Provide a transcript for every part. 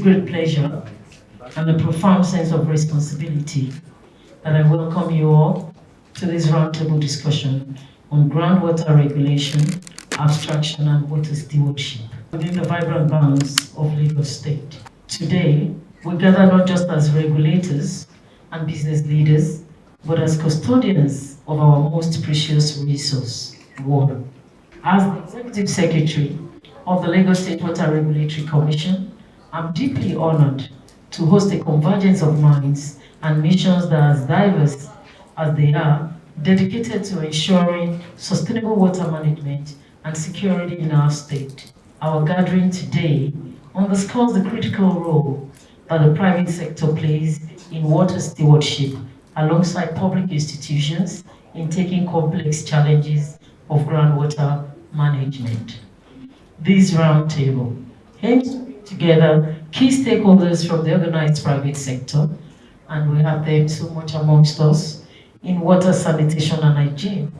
great pleasure and a profound sense of responsibility that I welcome you all to this roundtable discussion on groundwater regulation, abstraction, and water stewardship within the vibrant bounds of Lagos State. Today, we gather not just as regulators and business leaders, but as custodians of our most precious resource, water. As the Executive Secretary of the Lagos State Water Regulatory Commission, I'm deeply honored to host a convergence of minds and missions that are as diverse as they are, dedicated to ensuring sustainable water management and security in our state. Our gathering today underscores the critical role that the private sector plays in water stewardship alongside public institutions in taking complex challenges of groundwater management. This roundtable aims to bring together key stakeholders from the organized private sector, and we have them so much amongst us, in water, sanitation, and hygiene,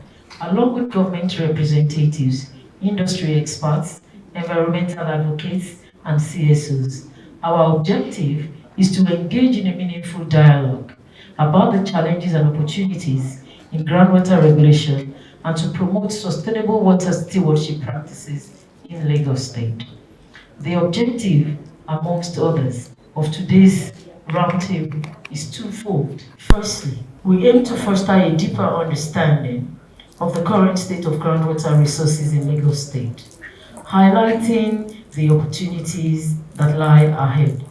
along with government representatives, industry experts, environmental advocates, and CSOs. Our objective is to engage in a meaningful dialogue about the challenges and opportunities in groundwater regulation and to promote sustainable water stewardship practices in Lagos State. The objective, amongst others, of today's roundtable is twofold. Firstly, we aim to foster a deeper understanding of the current state of groundwater resources in Lagos State, highlighting the opportunities that lie ahead.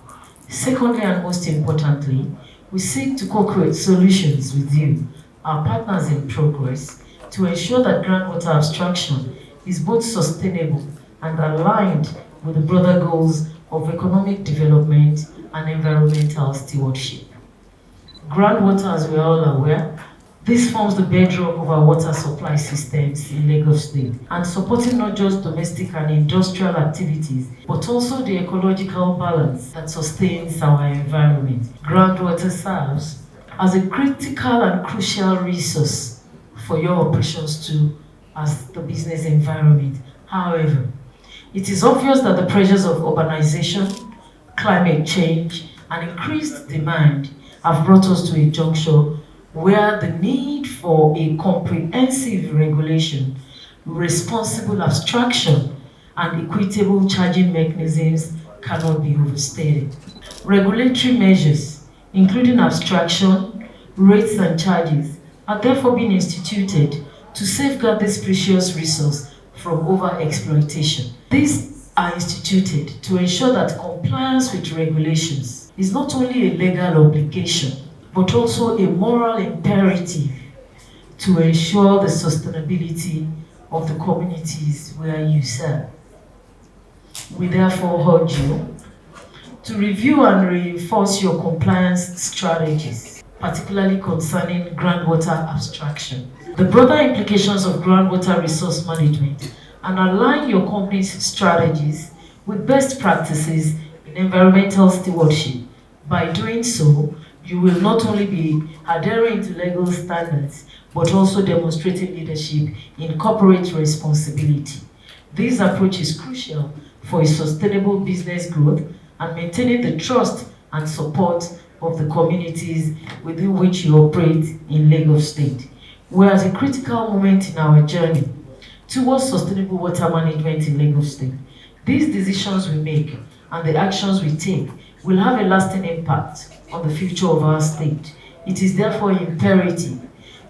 Secondly, and most importantly, we seek to co-create solutions with you, our partners in progress, to ensure that groundwater abstraction is both sustainable and aligned with the broader goals of economic development and environmental stewardship. Groundwater, as we are all aware, this forms the bedrock of our water supply systems in Lagos State and supporting not just domestic and industrial activities, but also the ecological balance that sustains our environment. Groundwater serves as a critical and crucial resource for your operations too, as the business environment. However, it is obvious that the pressures of urbanization, climate change, and increased demand have brought us to a juncture where the need for a comprehensive regulation, responsible abstraction, and equitable charging mechanisms cannot be overstated. Regulatory measures, including abstraction, rates, and charges, are therefore being instituted to safeguard this precious resource from over-exploitation. These are instituted to ensure that compliance with regulations is not only a legal obligation, but also a moral imperative to ensure the sustainability of the communities where you serve. We therefore urge you to review and reinforce your compliance strategies, particularly concerning groundwater abstraction, the broader implications of groundwater resource management, and align your company's strategies with best practices in environmental stewardship. By doing so, you will not only be adhering to legal standards, but also demonstrating leadership in corporate responsibility. This approach is crucial for a sustainable business growth and maintaining the trust and support of the communities within which you operate in Lagos State. We're at a critical moment in our journey towards sustainable water management in Lagos State. These decisions we make and the actions we take will have a lasting impact on the future of our state. It is therefore imperative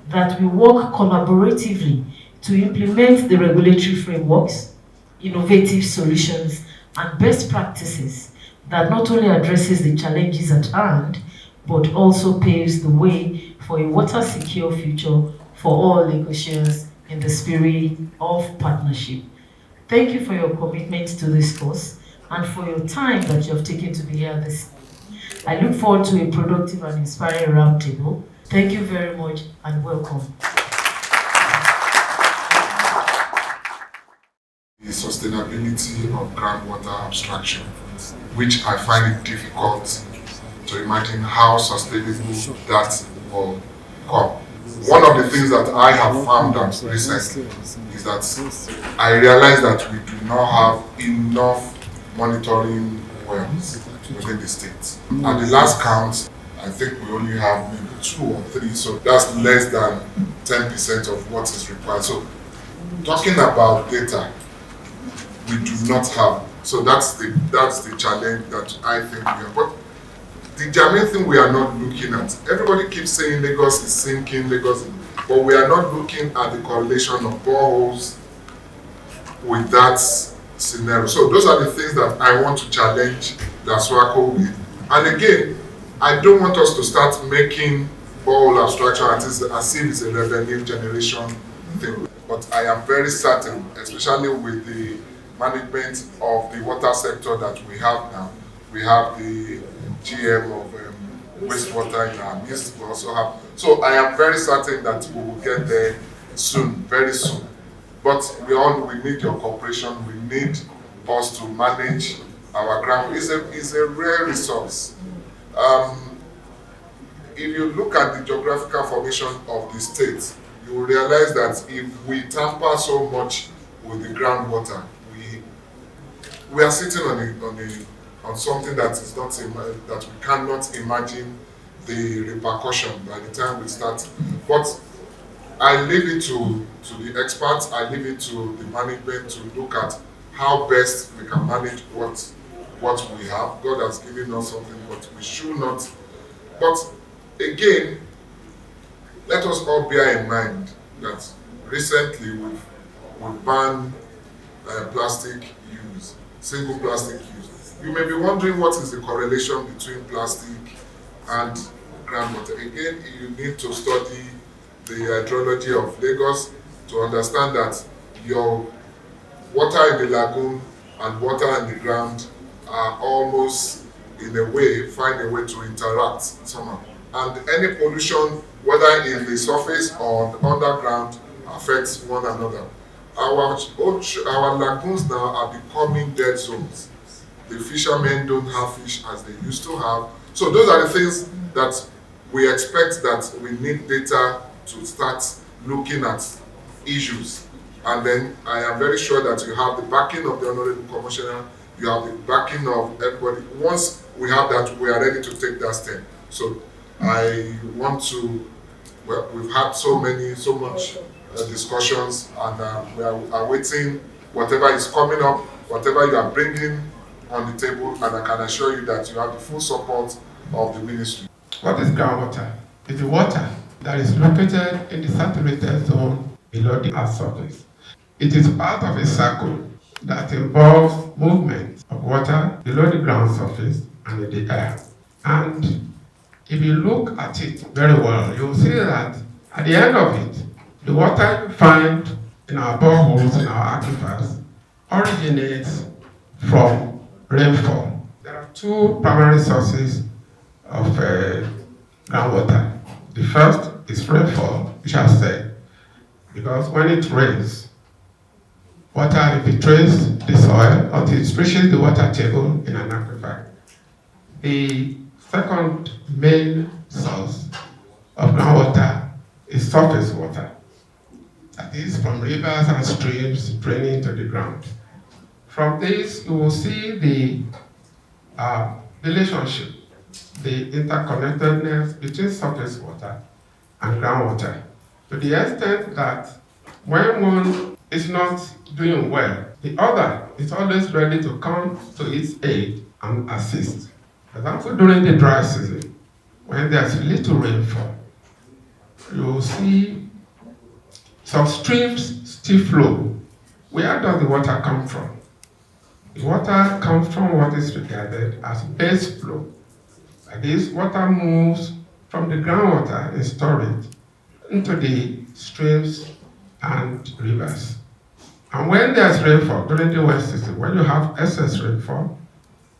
that we work collaboratively to implement the regulatory frameworks, innovative solutions, and best practices that not only addresses the challenges at hand, but also paves the way for a water-secure future for all Lagosians in the spirit of partnership. Thank you for your commitment to this cause and for your time that you have taken to be here this. I look forward to a productive and inspiring roundtable. Thank you very much and welcome. The sustainability of groundwater abstraction, which I find it difficult to imagine how sustainable that will come. One of the things that I have found out recently is that I realize that we do not have enough monitoring wells within the state. At the last count, I think we only have maybe 2 or 3, so that's less than 10% of what is required. So talking about data, we do not have. So that's the challenge that I think we have. But the main thing we are not looking at, everybody keeps saying Lagos is sinking, but we are not looking at the correlation of boreholes with that scenario. So those are the things that I want to challenge LASWARCO with. And again, I don't want us to start making borehole abstraction as if it's a revenue generation thing. But I am very certain, especially with the management of the water sector that we have now, we have the GM of wastewater in our midst. We also have. So I am very certain that we will get there soon, very soon. But we need your cooperation. We need us to manage our ground. It's a rare resource. If you look at the geographical formation of the state, you will realize that if we tamper so much with the groundwater, we are sitting on something that is not that we cannot imagine the repercussion by the time we start. But I leave it to the experts. I leave it to the management to look at how best we can manage what we have. God has given us something, but we should not. But again, let us all bear in mind that recently we've banned plastic use, single plastic use. You may be wondering what is the correlation between plastic and groundwater. Again, you need to study the hydrology of Lagos to understand that your water in the lagoon and water in the ground are almost, in a way, find a way to interact somehow. And any pollution, whether in the surface or underground, affects one another. Our lagoons now are becoming dead zones. The fishermen don't have fish as they used to have. So those are the things that we expect, that we need data to start looking at issues. And then I am very sure that you have the backing of the Honorable Commissioner, you have the backing of everybody. Once we have that, we are ready to take that step. So I want to, well, we've had so much discussions, and we are awaiting whatever is coming up, whatever you are bringing on the table, and I can assure you that you have the full support of the ministry. What is groundwater? It's the water that is located in the saturated zone below the earth's surface. It is part of a cycle that involves movement of water below the ground surface and in the air. And if you look at it very well, you'll see that at the end of it, the water you find in our boreholes, in our aquifers, originates from rainfall. There are 2 primary sources of groundwater. The first is rainfall, which I said, because when it rains, water infiltrates the soil until it reaches the water table in an aquifer. The second main source of groundwater is surface water. That is from rivers and streams draining into the ground. From this, you will see the relationship, the interconnectedness between surface water and groundwater, to the extent that when one is not doing well, the other is always ready to come to its aid and assist. For example, during the dry season, when there's little rainfall, you will see some streams still flow. Where does the water come from? The water comes from what is regarded as base flow. That is, water moves from the groundwater in storage into the streams and rivers. And when there's rainfall during the wet season, when you have excess rainfall,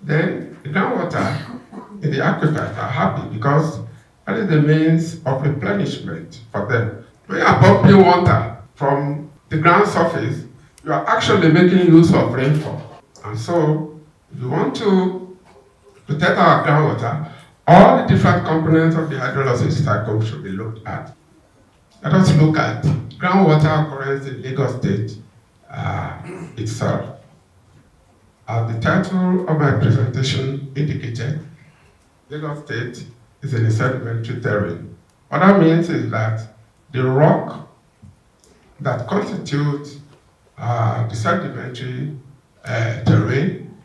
then the groundwater in the aquifers are happy, because that is the means of replenishment for them. When you are pumping water from the ground surface, you are actually making use of rainfall. And so, if you want to protect our groundwater, all the different components of the hydrology cycle should be looked at. Let us look at groundwater occurrence in Lagos State itself. As the title of my presentation indicated, Lagos State is in a sedimentary terrain. What that means is that the rock that constitutes the sedimentary terrain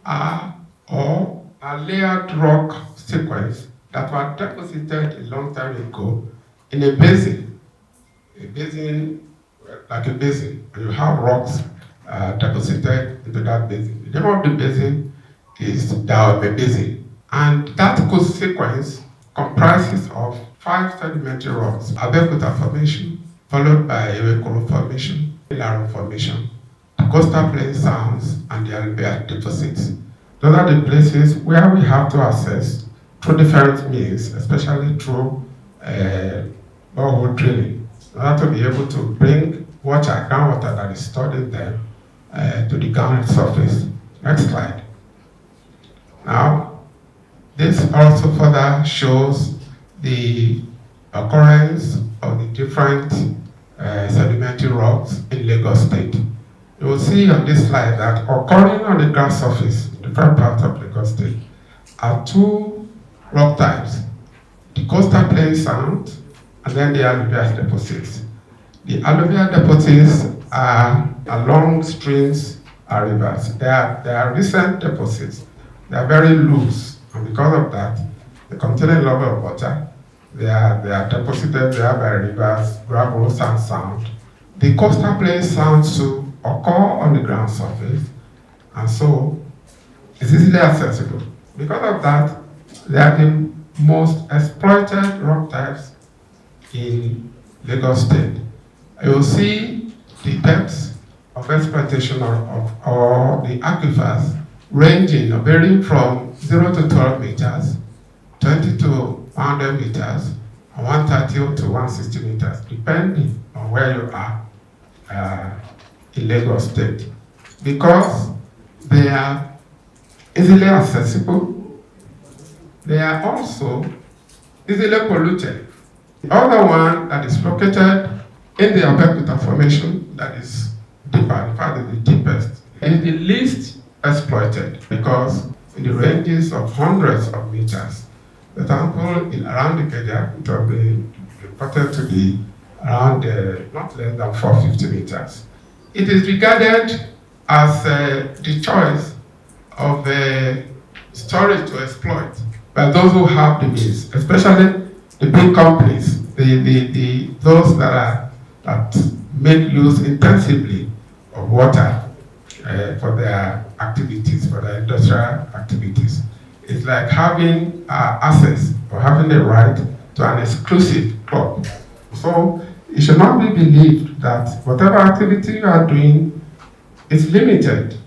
are a layered rock sequence that were deposited a long time ago in a basin, like a basin, and you have rocks deposited into that basin. The name of the basin is the Basin, and that coast sequence comprises of 5 sedimentary rocks: Abeokuta Formation, followed by Ewekoro Formation, Ilaro Formation, the Coastal Plain Sounds, and the Alubia deposits. Those are the places where we have to access through different means, especially through borehole drilling, in order to be able to bring water, groundwater that is stored in them to the ground surface. Next slide. Now, this also further shows the occurrence of the different sedimentary rocks in Lagos State. You will see on this slide that occurring on the ground surface in different parts of Lagos State are 2 rock types: the Coastal Plain Sound and then the alluvial deposits. The alluvial deposits are along streams and rivers. They are recent deposits. They are very loose, and because of that, they contain a lot of water. They are deposited there by rivers, gravel, and sound. The Coastal Plain Sounds to occur on the ground surface, and so it's easily accessible. Because of that, they are the most exploited rock types in Lagos State. You will see the depths of exploitation or the aquifers ranging or varying from 0 to 12 meters, 20 to 100 meters, and 130 to 160 meters, depending on where you are in Lagos State. Because they are easily accessible, they are also easily polluted. The other one that is located in the Abeokuta Formation, that is deeper, in fact, the deepest, is the least exploited because in the ranges of hundreds of meters. For example, around the Ikeja, it will be reported to be around not less than 450 meters. It is regarded as the choice of storage to exploit by those who have the means, especially the big companies, those that make use intensively of water for their activities, for their industrial activities. It's like having access or having the right to an exclusive club. So it should not be believed that whatever activity you are doing is limited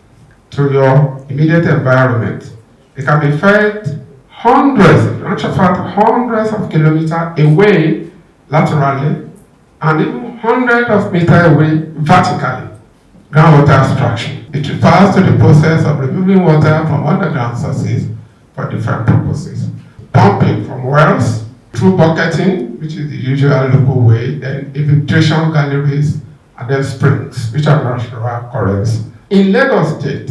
to your immediate environment. It can be felt hundreds of kilometers away laterally and even hundreds of meters away vertically. Groundwater abstraction. It refers to the process of removing water from underground sources for different purposes. Pumping from wells, through bucketing, which is the usual local way, then infiltration galleries, and then springs, which are natural currents. In Lagos State,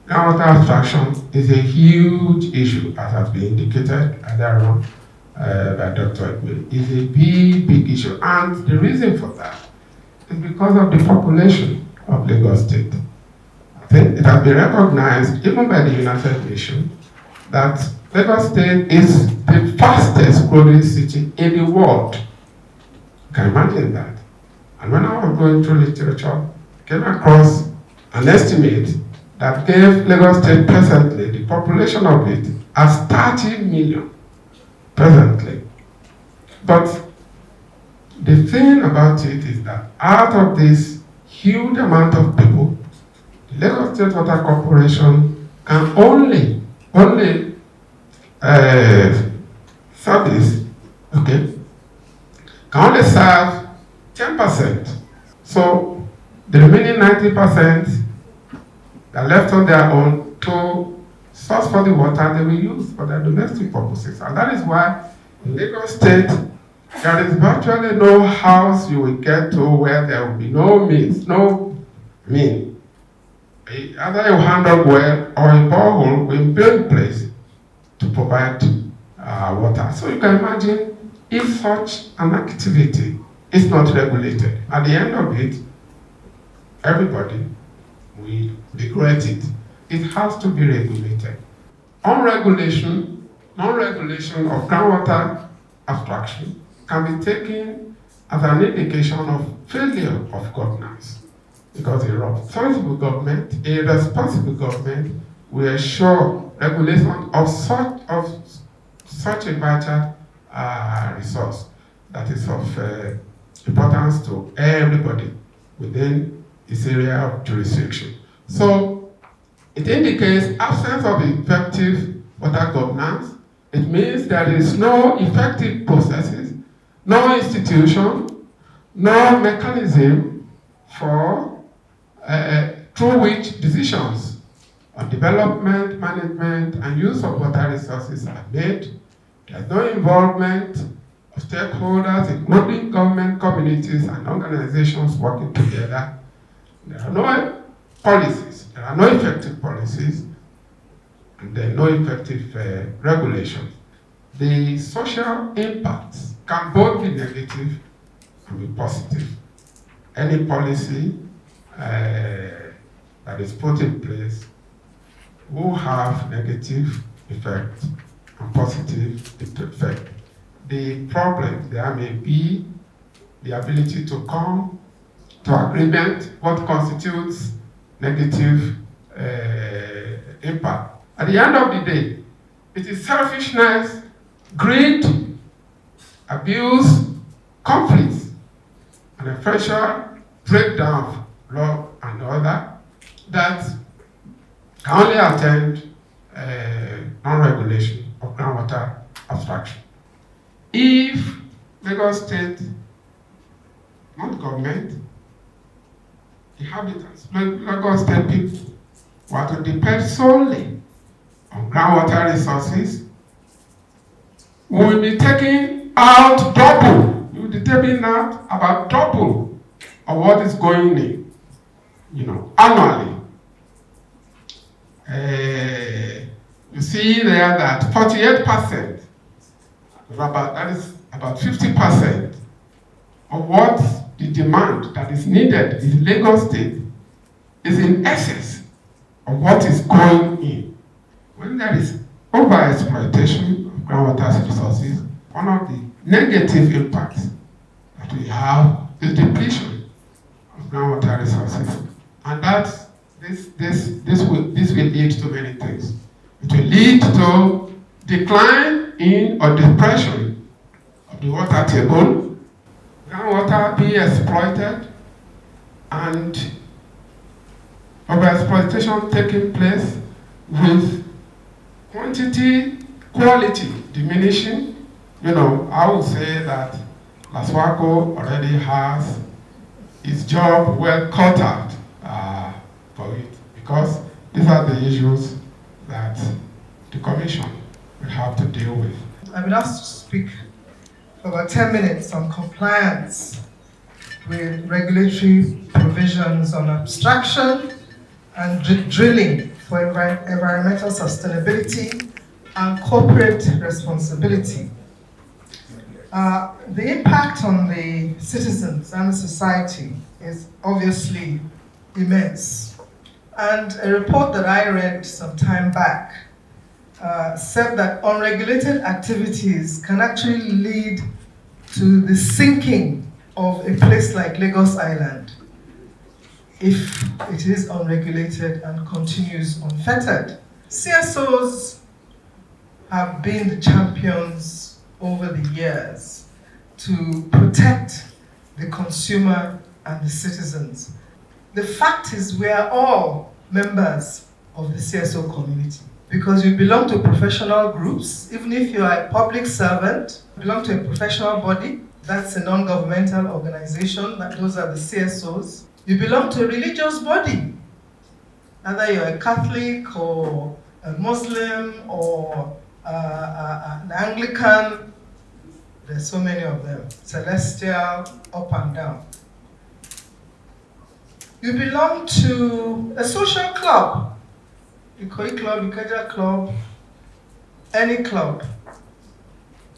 groundwater abstraction is a huge issue, as has been indicated earlier on by Dr. Edwin. It's a big issue, and the reason for that is because of the population of Lagos State. I think it has been recognized even by the United Nations that Lagos State is the fastest growing city in the world. You can imagine that. And when I was going through literature, I came across an estimate that gave Lagos State presently, the population of it, as 30 million presently. But the thing about it is that out of this huge amount of people, the Lagos State Water Corporation can only service, can only serve 10%. So the remaining 90% are left on their own to source for the water they will use for their domestic purposes. And that is why in Lagos State, there is virtually no house you will get to where there will be no means either a hand-dug well or a borehole will be in place to provide water. So you can imagine if such an activity is not regulated, at the end of it, everybody will regret it. It has to be regulated. Non-regulation of groundwater abstraction can be taken as an indication of failure of governance, because a responsible government will ensure regulation of such a vital resource that is of importance to everybody within its area of jurisdiction. So it indicates absence of effective water governance. It means there is no effective processes, no institution, no mechanism for through which decisions on development, management, and use of water resources are made. There's no involvement of stakeholders, including government, communities, and organizations working together. There are no policies, there are no effective policies, and there are no effective regulations. The social impacts can both be negative and be positive. Any policy that is put in place will have negative effect and positive effect. The problem there may be the ability to come to agreement what constitutes negative impact. At the end of the day, it is selfishness, greed, abuse, conflicts, and a pressure breakdown of law and order that can only attend non-regulation of groundwater abstraction. If Lagos State, not government, inhabitants, Lagos State people were to depend solely on groundwater resources, we will be taking out double. We will be taking out about double of what is going in, annually. You see there that 48%, that is about 50% of what the demand that is needed in Lagos State is in excess of what is going in. When there is over-exploitation of groundwater resources, one of the negative impacts that we have is depletion of groundwater resources. And that this will lead to many things. It will lead to decline in or depression of the water table, groundwater being exploited, and overexploitation taking place with quality diminishing. I would say that LASWARCO already has its job well cut out for it, because these are the issues that the Commission will have to deal with. I've been asked to speak for about 10 minutes on compliance with regulatory provisions on abstraction and drilling for environmental sustainability and corporate responsibility. The impact on the citizens and the society is obviously immense. And a report that I read some time back said that unregulated activities can actually lead to the sinking of a place like Lagos Island if it is unregulated and continues unfettered. CSOs have been the champions over the years to protect the consumer and the citizens. The fact is we are all members of the CSO community because you belong to professional groups. Even if you are a public servant, you belong to a professional body, that's a non-governmental organization, those are the CSOs. You belong to a religious body, either you're a Catholic or a Muslim or an Anglican. There's so many of them, celestial, up and down. You belong to a social club, Ikoyi club, Ikeja club, any club.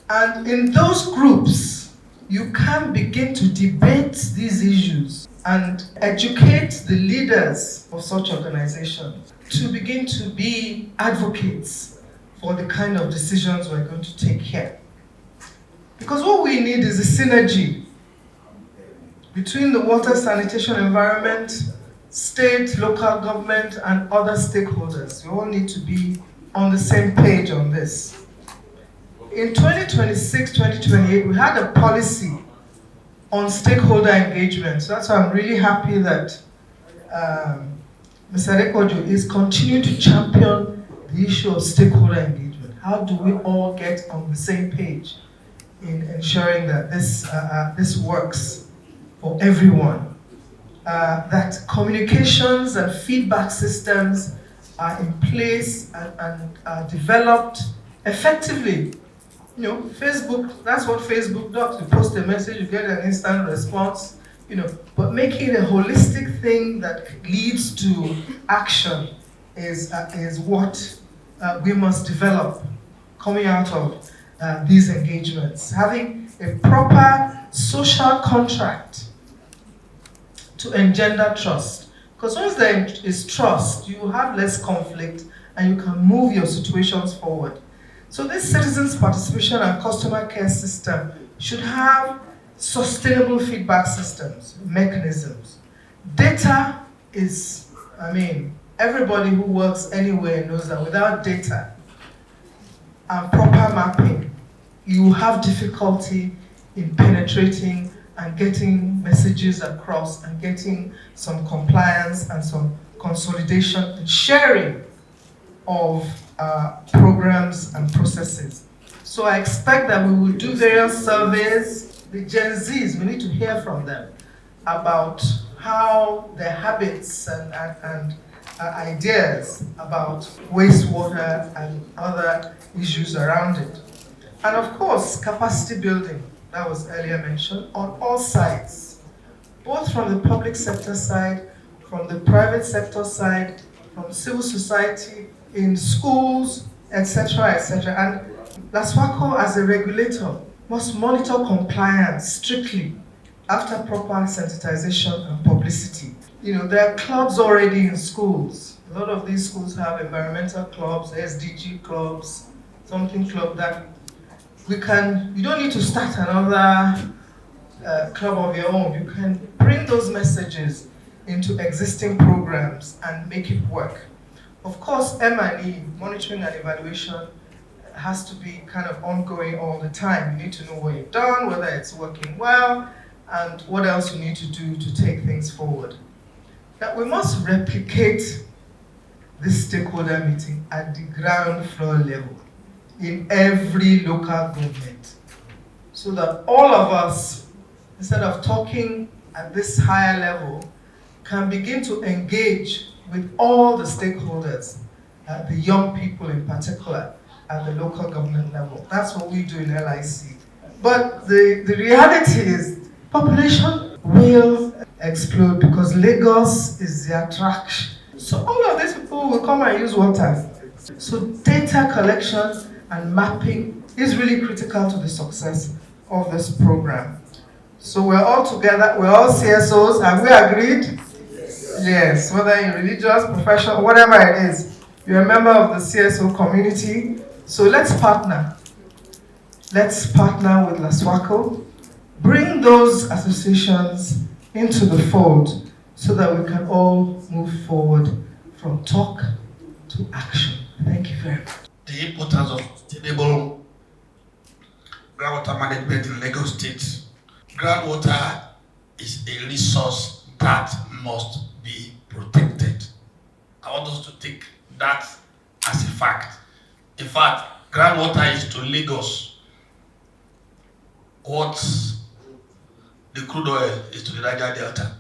And in those groups, you can begin to debate these issues and educate the leaders of such organizations to begin to be advocates for the kind of decisions we're going to take here. Because what we need is a synergy between the water, sanitation, environment, state, local government, and other stakeholders. We all need to be on the same page on this. In 2026, 2028, we had a policy on stakeholder engagement. So that's why I'm really happy that Mr. Rekojo is continuing to champion the issue of stakeholder engagement. How do we all get on the same page in ensuring that this works for everyone? That communications and feedback systems are in place and are developed effectively. You know, Facebook, that's what Facebook does. You post a message, you get an instant response, you know, but making it a holistic thing that leads to action is what we must develop coming out of these engagements. Having a proper social contract to engender trust. Because once there is trust, you have less conflict and you can move your situations forward. So this citizens' participation and customer care system should have sustainable feedback systems, mechanisms. Data is, everybody who works anywhere knows that without data and proper mapping, you have difficulty in penetrating and getting messages across and getting some compliance and some consolidation and sharing of programs and processes. So I expect that we will do various surveys. The Gen Zs, we need to hear from them about how their habits and ideas about wastewater and other issues around it. And of course, capacity building, that was earlier mentioned, on all sides, both from the public sector side, from the private sector side, from civil society, in schools, etc., etc. And LASWARCO, as a regulator, must monitor compliance strictly after proper sensitization and publicity. You know, there are clubs already in schools. A lot of these schools have environmental clubs, SDG clubs, something club that you don't need to start another club of your own. You can bring those messages into existing programs and make it work. Of course, M&E, monitoring and evaluation, has to be kind of ongoing all the time. You need to know what you've done, whether it's working well, and what else you need to do to take things forward. Now, we must replicate this stakeholder meeting at the ground floor level in every local government, so that all of us, instead of talking at this higher level, can begin to engage with all the stakeholders, the young people in particular, at the local government level. That's what we do in LIC. But the reality is, population will explode because Lagos is the attraction. So all of these people will come and use water. So data collection and mapping is really critical to the success of this program. So we're all together, we're all CSOs, have we agreed? Yes, whether you're religious, professional, whatever it is, you're a member of the CSO community. So let's partner. Let's partner with LASWARCO, bring those associations into the fold so that we can all move forward from talk to action. Thank you very much. The importance of sustainable groundwater management in Lagos State. Groundwater is a resource that must be protected. I want us to take that as a fact. In fact, groundwater is to Lagos what the crude oil is to the Niger Delta.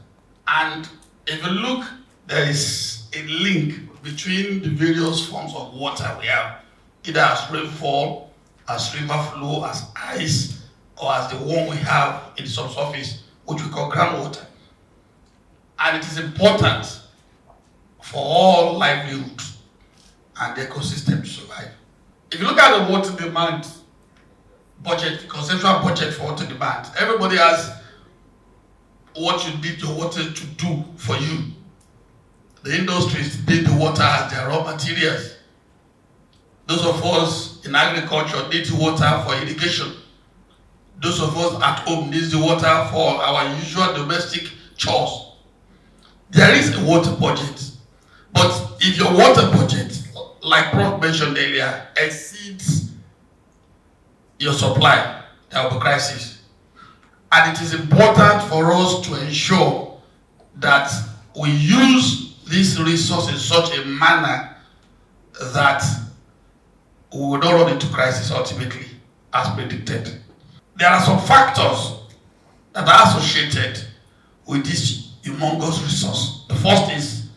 And if you look, there is a link between the various forms of water we have, either as rainfall, as river flow, as ice, or as the one we have in the subsurface, which we call groundwater. And it is important for all livelihoods and the ecosystem to survive. If you look at the water demand budget, conceptual budget for water demand, everybody has what you need your water to do for you. The industries need the water as their raw materials. Those of us in agriculture need the water for irrigation. Those of us at home need the water for our usual domestic chores. There is a water budget, but if your water budget, like Prof mentioned earlier, exceeds your supply, there will be crisis. And it is important for us to ensure that we use this resource in such a manner that we will not run into crisis ultimately, as predicted. There are some factors that are associated with this humongous resource. The first is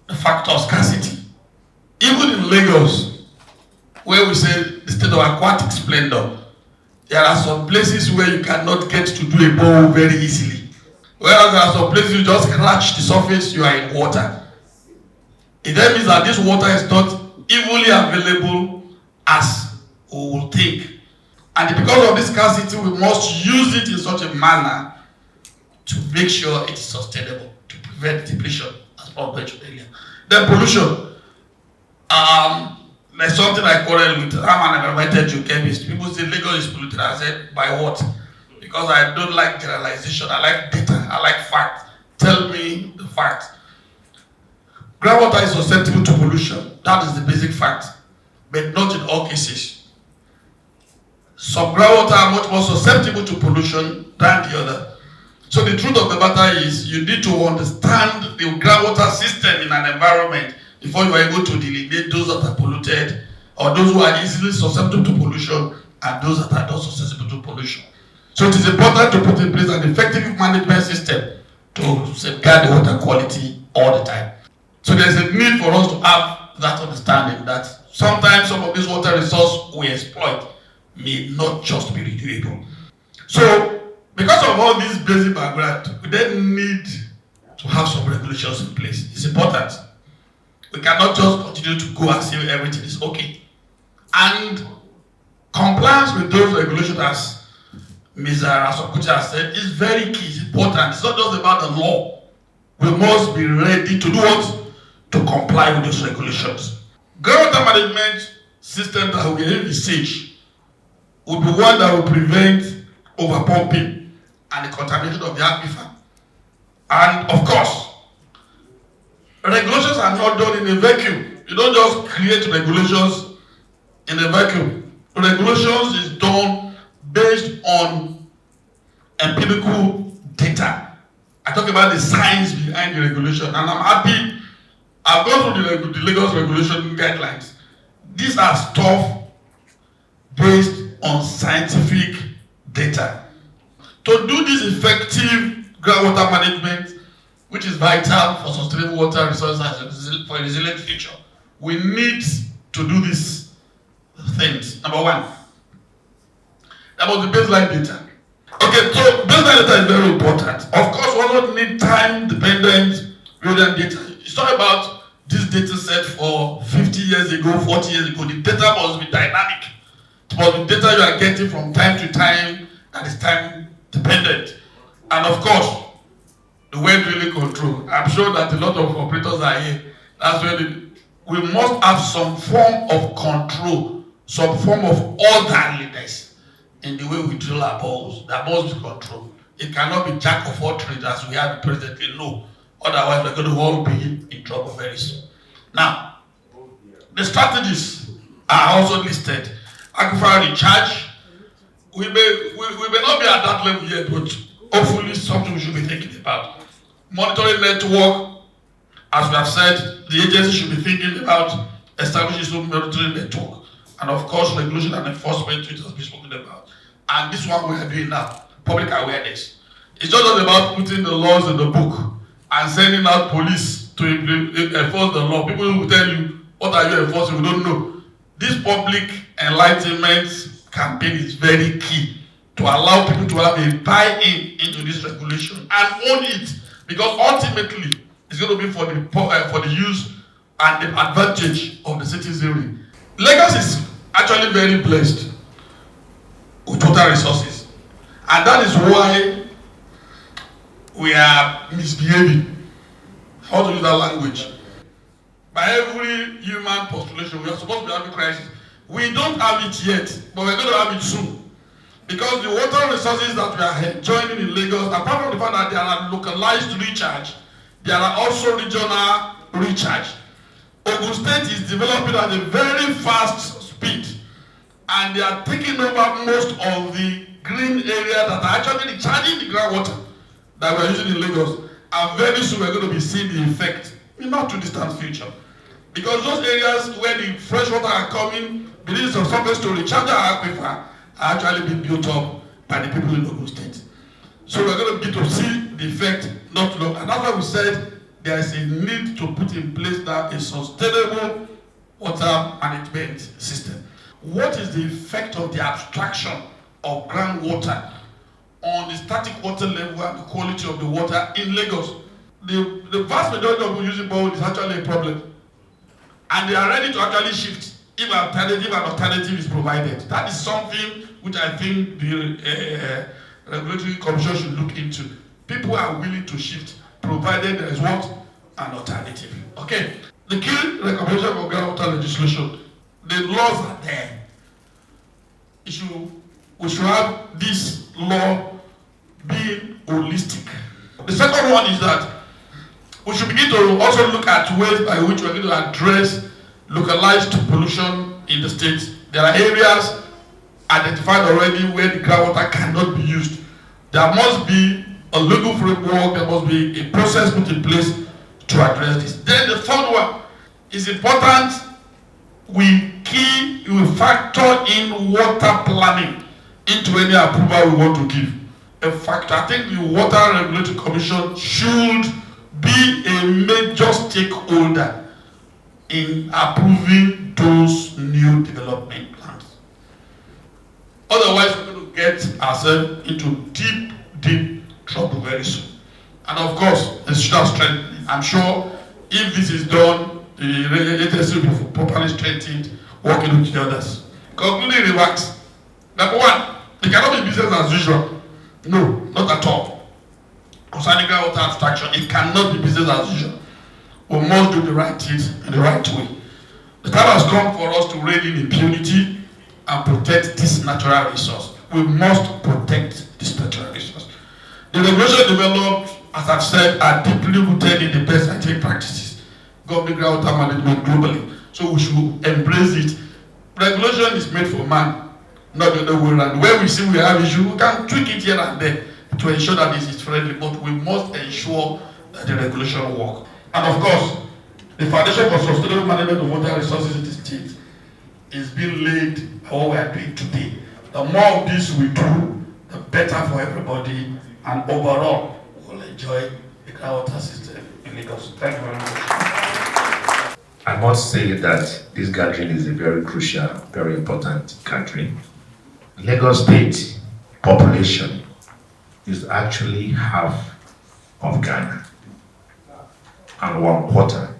the factor of scarcity. Even in Lagos, where we say the state of aquatic splendor, there are some places where you cannot get to do a bowl very easily. Whereas there are some places you just scratch the surface, you are in water. It then means that this water is not evenly available as we will think. And because of this scarcity, we must use it in such a manner to make sure it is sustainable, to prevent depletion, as Paul mentioned earlier. Then pollution. There's something I quarrel with. I'm an environmental geochemist. People say Lagos is polluted. I said, by what? Because I don't like generalization. I like data. I like facts. Tell me the facts. Groundwater is susceptible to pollution. That is the basic fact. But not in all cases. Some groundwater are much more susceptible to pollution than the other. So the truth of the matter is you need to understand the groundwater system in an environment before you are able to delineate those that are polluted or those who are easily susceptible to pollution and those that are not susceptible to pollution. So it is important to put in place an effective management system to safeguard the water quality all the time. So there's a need for us to have that understanding that sometimes some of this water resource we exploit may not just be renewable. So because of all this basic background, we then need to have some regulations in place. It's important. We cannot just continue to go as if everything is okay. And compliance with those regulations, as Ms. Rasokucha has said, is very key, it's important. It's not just about the law. We must be ready to do what? To comply with those regulations. Groundwater management system that we envisage will be one that will prevent overpumping and the contamination of the aquifer. And of course, regulations are not done in a vacuum. You don't just create regulations in a vacuum. Regulations is done based on empirical data. I talk about the science behind the regulation, and I'm happy I've gone through the Lagos regulation guidelines. These are stuff based on scientific data. To do this effective groundwater management, which is vital for sustainable water resources and for a resilient future, we need to do these things. Number one, about the baseline data. Okay, so baseline data is very important. Of course, we don't need time-dependent real-time data. It's not about this data set for 50 years ago, 40 years ago. The data must be dynamic. It must be data you are getting from time to time that is time-dependent. And of course, the well drilling control. I'm sure that a lot of operators are here. That's where we must have some form of control, some form of orderliness in the way we drill our balls. That must be controlled. It cannot be jack of all trades as we have presently. No. Otherwise, we're going to all be in trouble very soon. Now, the strategies are also listed. Aquifer recharge. We may not be at that level yet, but hopefully something we should be thinking about. Monitoring network, as we have said, the agency should be thinking about establishing its own monitoring network. And of course, regulation and enforcement, which has been spoken about. And this one we are doing now, public awareness. It's not about putting the laws in the book and sending out police to enforce the law. People will tell you, what are you enforcing? We don't know. This public enlightenment campaign is very key to allow people to have a buy-in into this regulation and own it because ultimately it's going to be for the use and the advantage of the citizenry. Lagos is actually very blessed with water resources, and that is why we are misbehaving. I want to use that language. By every human postulation, we are supposed to be having crisis. We don't have it yet, but we're going to have it soon. Because the water resources that we are enjoying in Lagos, apart from the fact that there are localized recharge, there are also regional recharge. Ogun State is developing at a very fast speed, and they are taking over most of the green area that are actually recharging the groundwater that we are using in Lagos. And very soon we're going to be seeing the effect in not too distant future. Because those areas where the fresh water are coming, beneath some surface to recharge our aquifer, are actually being built up by the people in Ogun State. So we're going to begin to see the effect not long. And that's why we said there is a need to put in place now a sustainable water management system. What is the effect of the abstraction of groundwater on the static water level and the quality of the water in Lagos? The vast majority of people using borehole is actually a problem. And they are ready to actually shift if an alternative is provided. That is something which I think the regulatory commission should look into. People are willing to shift, provided there is what? An alternative. Okay. The key recommendation for groundwater legislation, the laws are there. We should have this law being holistic. The second one is that we should begin to also look at ways by which we're going to address localized pollution in the state. There are areas identified already where the groundwater cannot be used. There must be a legal framework, there must be a process put in place to address this. Then the third one is important. We factor in water planning into any approval we want to give. In fact, I think the Water Regulatory Commission should be a major stakeholder in approving those new development plans. Otherwise, we're going to get ourselves into deep trouble very soon. And of course, the social strengthening. I'm sure if this is done, the agency will be properly strengthened, working with the others. Concluding remarks. Number one, it cannot be business as usual. No, not at all. Concerning groundwater abstraction, it cannot be business as usual. We must do the right things in the right way. The time has come for us to rein in impunity and protect this natural resource. We must protect this natural resource. The regulations developed, as I've said, are deeply rooted in the best scientific practices, governing groundwater management globally. So we should embrace it. Regulation is made for man, not the other way around. When we see we have issues, we can tweak it here and there to ensure that this is friendly, but we must ensure that the regulation works. And of course, the foundation for sustainable management of water resources in the state is being laid by what we are doing today. The more of this we do, the better for everybody, and overall, we'll enjoy the groundwater system in Lagos. Thank you very much. I must say that this gathering is a very crucial, very important gathering. Lagos State population is actually half of Ghana and 1/4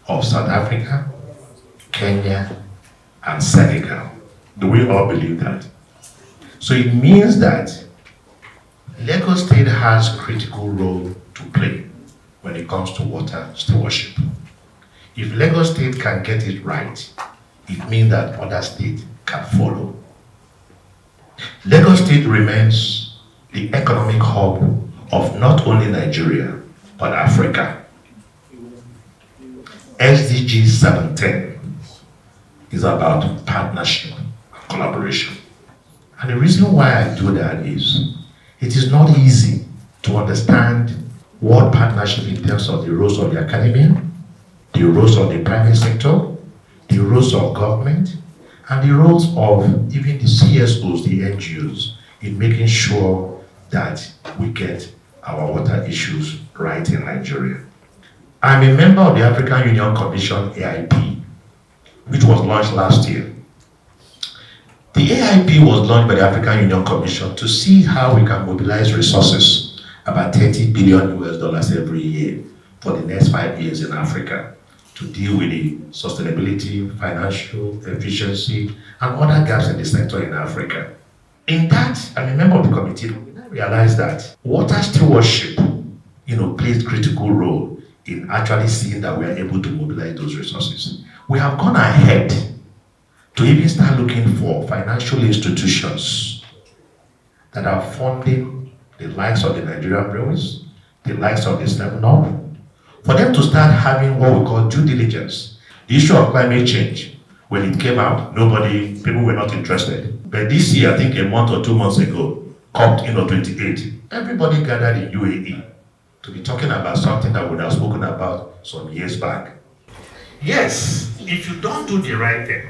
of South Africa, Kenya, and Senegal. Do we all believe that? So it means that Lagos State has a critical role to play when it comes to water stewardship. If Lagos State can get it right, it means that other states can follow. Lagos State remains the economic hub of not only Nigeria, but Africa. SDG 710 is about partnership and collaboration. And the reason why I do that is, it is not easy to understand what partnership in terms of the roles of the academia, the roles of the private sector, the roles of government, and the roles of even the CSOs, the NGOs, in making sure that we get our water issues right in Nigeria. I'm a member of the African Union Commission AIP, which was launched last year. The AIP was launched by the African Union Commission to see how we can mobilize resources about 30 billion US dollars every year for the next 5 years in Africa to deal with the sustainability, financial efficiency, and other gaps in the sector in Africa. In that, I'm a member of the committee. We now realize that water stewardship, plays critical role in actually seeing that we are able to mobilize those resources. We have gone ahead to even start looking for financial institutions that are funding the likes of the Nigerian Railways, the likes of the SNEP, for them to start having what we call due diligence. The issue of climate change, when it came out, people were not interested. But this year, I think a month or 2 months ago, COP28, everybody gathered in UAE to be talking about something that we would have spoken about some years back. Yes, if you don't do the right thing,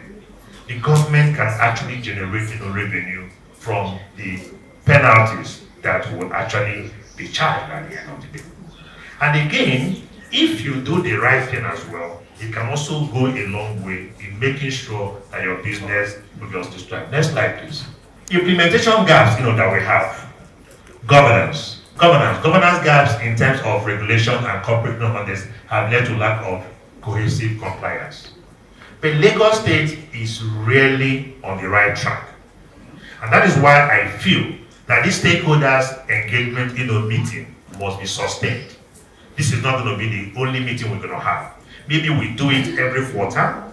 the government can actually generate revenue from the penalties that will actually be charged at the end of the day. And again, if you do the right thing as well, it can also go a long way in making sure that your business will just distract. Next slide, please. Implementation gaps, that we have. Governance gaps in terms of regulation and corporate governance have led to lack of cohesive compliance. But Lagos State is really on the right track. And that is why I feel that this stakeholders engagement meeting must be sustained. This is not going to be the only meeting we're going to have. Maybe we do it every quarter,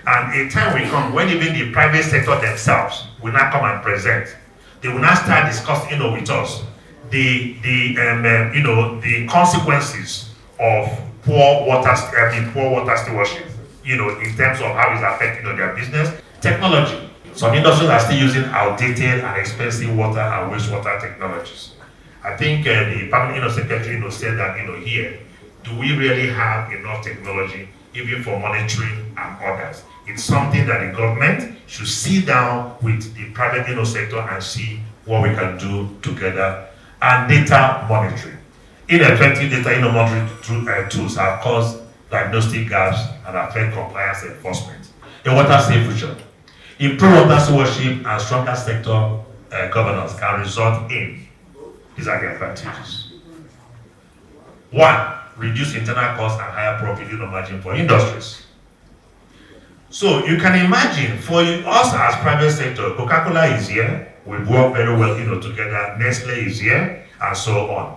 and a time will come when even the private sector themselves will not come and present. They will not start discussing with us the consequences of poor water stewardship, in terms of how it's affecting their business. Technology. Some industries are still using outdated and expensive water and wastewater technologies. I think the permanent secretary said that here, do we really have enough technology even for monitoring and others? It's something that the government should sit down with the private sector and see what we can do together. And data monitoring. Ineffective data monitoring tools have caused diagnostic gaps and affect compliance enforcement. A water safe future. Improved water stewardship and stronger sector governance can result in, these are the advantages. 1, reduce internal costs and higher profit margin for industries. So you can imagine, for us as private sector, Coca-Cola is here, we work very well together, Nestle is here, and so on.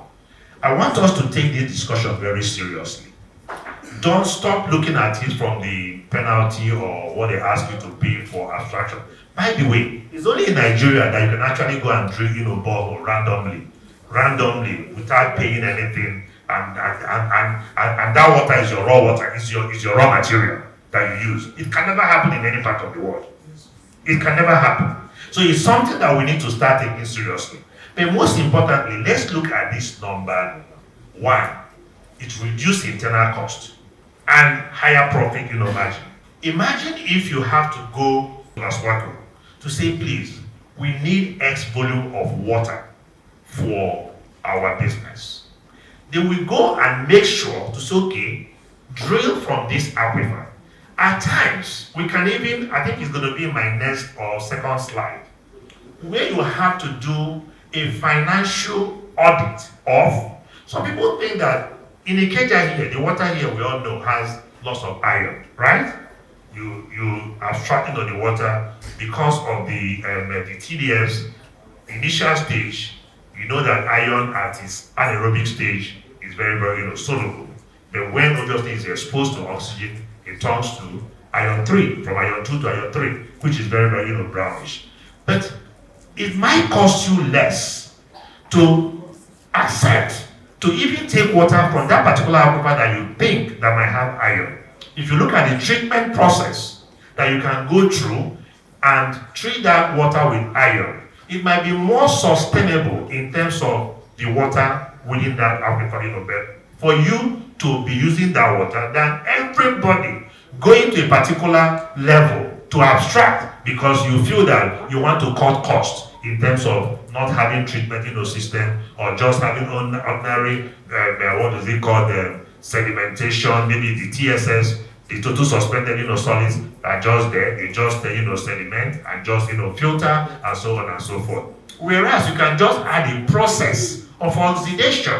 I want us to take this discussion very seriously. Don't stop looking at it from the penalty or what they ask you to pay for abstraction. By the way, it's only in Nigeria that you can actually go and drill borehole randomly, without paying anything, and that water is your raw water, is your raw material that you use. It can never happen in any part of the world. It can never happen. So it's something that we need to start taking seriously. But most importantly, let's look at this number 1. It reduces internal cost and higher profit margin. Imagine if you have to go to LASWARCO to say, please, we need X volume of water for our business. They will go and make sure to say, okay, drill from this aquifer. At times, we can even, I think it's going to be my next or second slide, where you have to do a financial audit of, some people think that in Ikeja here, the water here we all know has lots of iron, right? You abstract the water because of the TDF's initial stage. You know that iron at its anaerobic stage is very, very soluble. But when obviously it's exposed to oxygen, it turns to iron 3, from iron 2 to iron 3, which is very, very brownish. But it might cost you less to accept, to even take water from that particular aquifer that you think that might have iron. If you look at the treatment process that you can go through and treat that water with iron, it might be more sustainable in terms of the water within that aquifer bed for you to be using that water than everybody going to a particular level to abstract because you feel that you want to cut costs in terms of not having treatment system or just having ordinary what is it called, sedimentation, maybe the TSS, the total suspended solids are just there, they just sediment and just filter and so on and so forth. Whereas you can just add a process of oxidation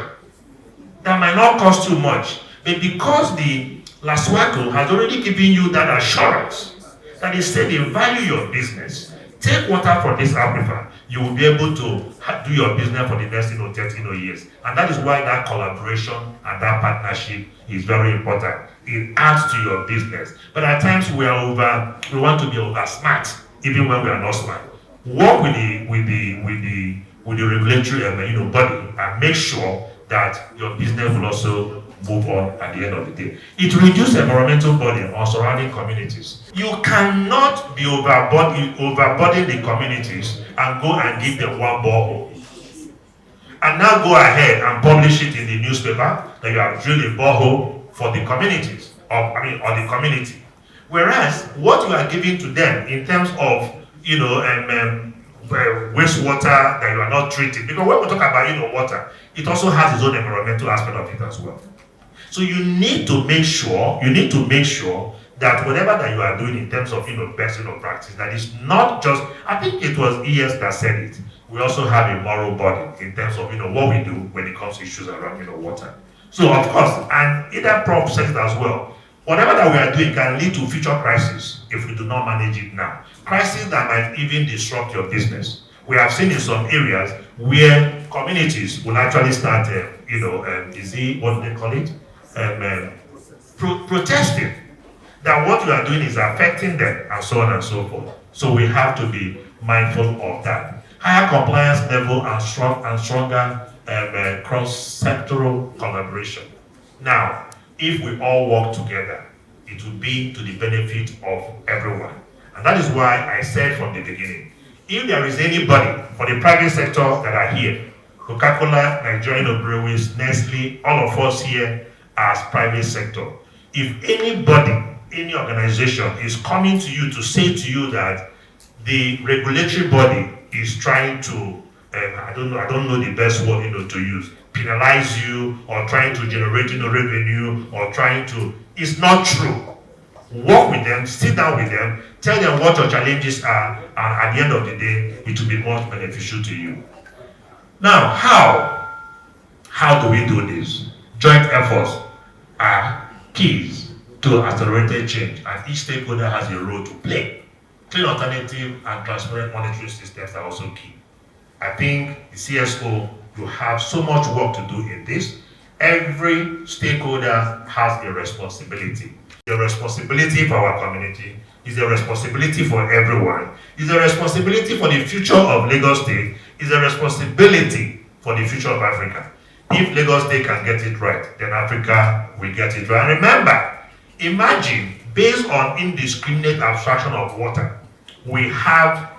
that might not cost you much. But because the LASWARCO has already given you that assurance that they say they value your business, take water from this aquifer, you will be able to do your business for the next 13 years. And that is why that collaboration and that partnership is very important. It adds to your business. But at times we want to be over smart, even when we are not smart. Work with the regulatory body and make sure that your business will also move on at the end of the day. It reduces environmental burden on surrounding communities. You cannot be overburden the communities and go and give them one borehole. And now go ahead and publish it in the newspaper that you have drilled a borehole for the communities, or the community. Whereas what you are giving to them in terms of wastewater that you are not treating, because when we talk about water, it also has its own environmental aspect of it as well. So you need to make sure that whatever that you are doing in terms of best practice, that is not just, I think it was ES that said it. We also have a moral body in terms of what we do when it comes to issues around water. So of course, and either Prof says it as well, whatever that we are doing can lead to future crises if we do not manage it now. Crises that might even disrupt your business. We have seen in some areas where communities will actually start, what do they call it? Protesting that what you are doing is affecting them and so on and so forth. So we have to be mindful of that. Higher compliance level and stronger cross-sectoral collaboration. Now, if we all work together, it will be to the benefit of everyone. And that is why I said from the beginning, if there is anybody for the private sector that are here, Coca-Cola, Nigerian Breweries, Nestle, all of us here as private sector, if anybody, any organization is coming to you to say to you that the regulatory body is trying to, I don't know the best word to use, penalize you or trying to generate revenue or trying to, it's not true. Work with them, sit down with them, tell them what your challenges are, and at the end of the day, it will be most beneficial to you. Now, how do we do this? Joint efforts are keys to accelerated change, and each stakeholder has a role to play. Clean alternative and transparent monitoring systems are also key. I think the CSO, you have so much work to do in this. Every stakeholder has a responsibility. The responsibility for our community is a responsibility for everyone. It's a responsibility for the future of Lagos State. It's a responsibility for the future of Africa. If Lagos State can get it right, then Africa will get it right. And remember, imagine, based on indiscriminate abstraction of water, we have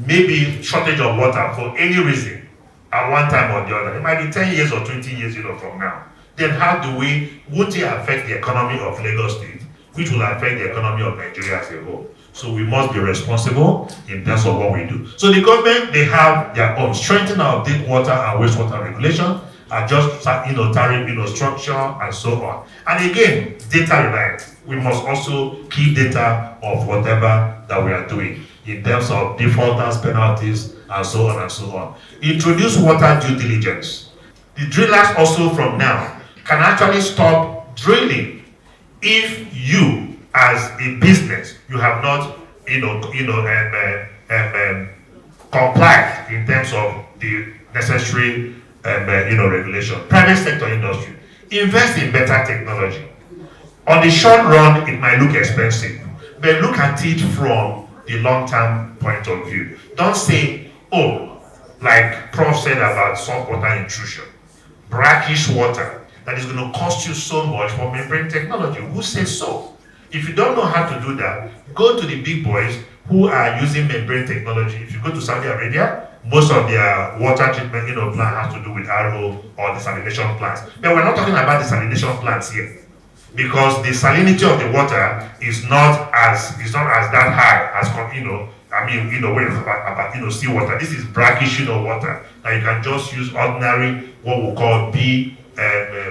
maybe shortage of water for any reason at one time or the other. It might be 10 years or 20 years from now. Then how won't it affect the economy of Lagos State, which will affect the economy of Nigeria as a whole? So we must be responsible in terms of what we do. So the government, they have their own, strengthen our deep water and wastewater regulation, adjust tariff structure and so on. And again, data reliance. We must also keep data of whatever that we are doing in terms of defaulters, penalties, and so on and so on. Introduce water due diligence. The drillers also from now can actually stop drilling if you, as a business, you have not, complied in terms of the necessary, regulation. Private sector industry, invest in better technology. On the short run, it might look expensive, but look at it from the long-term point of view. Don't say, oh, like Prof said about saltwater intrusion, brackish water, that is going to cost you so much for membrane technology. Who says so? If you don't know how to do that, go to the big boys who are using membrane technology. If you go to Saudi Arabia, most of their water treatment plant has to do with RO or desalination plants. But we're not talking about desalination plants here, because the salinity of the water is not as that high as when it's about seawater. This is brackish water that you can just use ordinary what we call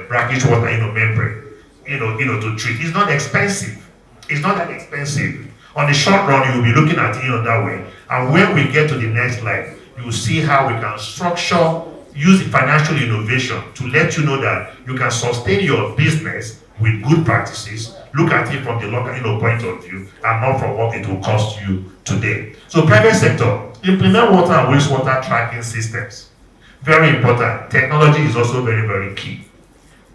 brackish water membrane to treat. It's not expensive. It's not that expensive. On the short run, you will be looking at it that way. And when we get to the next slide, you will see how we can structure use financial innovation to let you know that you can sustain your business with good practices, look at it from the local point of view and not from what it will cost you today. So private sector, implement water and wastewater tracking systems. Very important. Technology is also very, very key.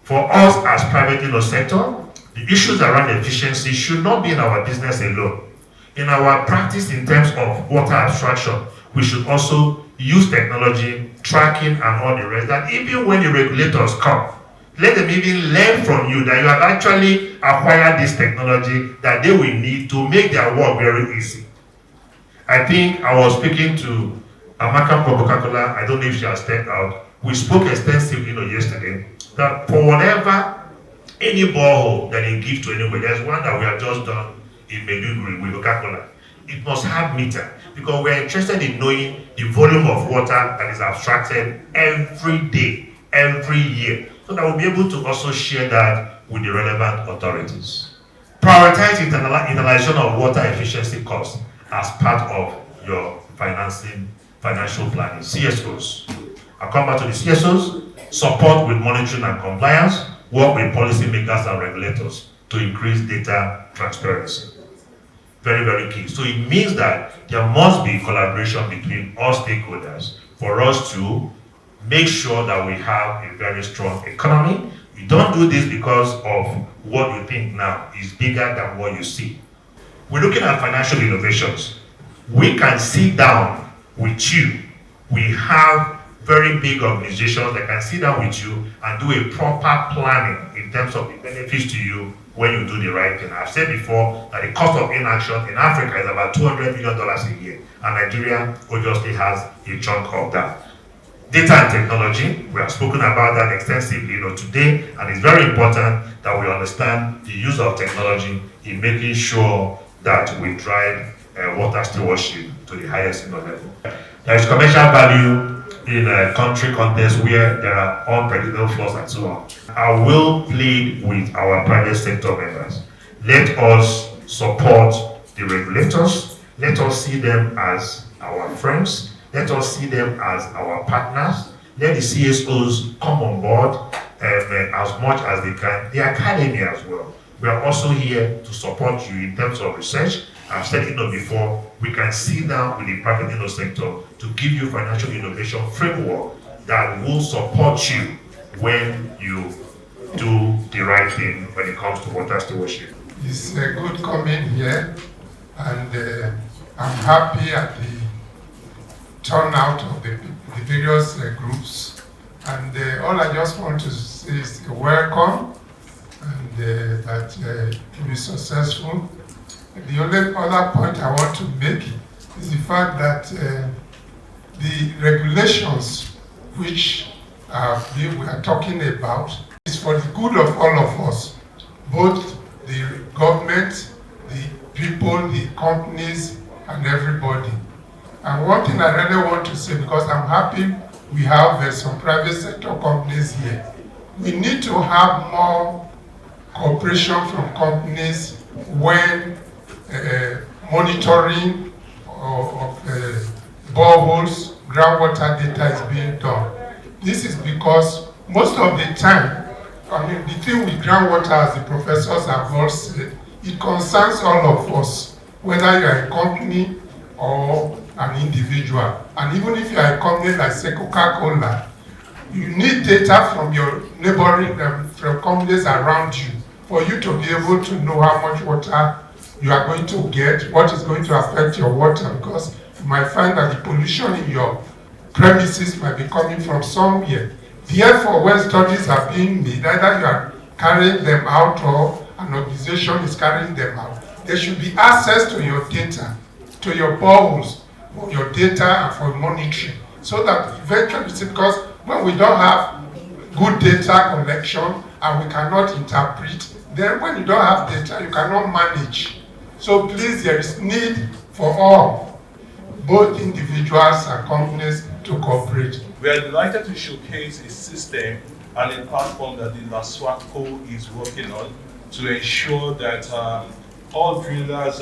For us as private sector, the issues around efficiency should not be in our business alone. In our practice in terms of water abstraction, we should also use technology, tracking and all the rest, that even when the regulators come, let them even learn from you that you have actually acquired this technology that they will need to make their work very easy. I think I was speaking to Amaka from Coca-Cola, I don't know if she has stepped out. We spoke extensively yesterday that for whatever any borehole that they give to anywhere, there's one that we have just done in Maiduguri with Coca-Cola. It must have meter because we're interested in knowing the volume of water that is abstracted every day, every year, so that we'll be able to also share that with the relevant authorities. Prioritize internalization of water efficiency costs as part of your financial planning. CSOs. I'll come back to the CSOs. Support with monitoring and compliance. Work with policymakers and regulators to increase data transparency. Very, very key. So it means that there must be collaboration between all stakeholders for us to make sure that we have a very strong economy. We don't do this because of what you think now is bigger than what you see. We're looking at financial innovations. We can sit down with you. We have very big organizations that can sit down with you and do a proper planning in terms of the benefits to you when you do the right thing. I've said before that the cost of inaction in Africa is about $200 million a year, and Nigeria obviously has a chunk of that. Data and technology, we have spoken about that extensively today, and it's very important that we understand the use of technology in making sure that we drive water stewardship to the highest level. There is commercial value in a country context where there are unpredictable flaws and so on. I will plead with our private sector members. Let us support the regulators. Let us see them as our friends. Let us see them as our partners. Let the CSOs come on board as much as they can. The academy as well. We are also here to support you in terms of research. I've said it before, we can sit down with the private sector to give you financial innovation framework that will support you when you do the right thing when it comes to water stewardship. It's good coming here, and I'm happy at the turnout of the various groups. And all I just want to say is welcome, and that to be successful. The only other point I want to make is the fact that the regulations which we are talking about is for the good of all of us, both the government, the people, the companies, and everybody. And one thing I really want to say, because I'm happy we have some private sector companies here, we need to have more cooperation from companies when monitoring of boreholes, groundwater data is being done. This is because most of the time, the thing with groundwater, as the professors have all said, it concerns all of us, whether you are a company or an individual. And even if you are a company like say Coca-Cola, you need data from your neighboring, from companies around you, for you to be able to know how much water you are going to get, what is going to affect your water, because you might find that the pollution in your premises might be coming from somewhere. Therefore, when studies are being made, either you are carrying them out or an organization is carrying them out, there should be access to your data, to your boreholes, for your data and for monitoring, so that eventually, because when we don't have good data collection and we cannot interpret, then when you don't have data, you cannot manage. So please, there is need for all, both individuals and companies, to cooperate. We are delighted to showcase a system and a platform that the LASWARCO is working on to ensure that all drillers'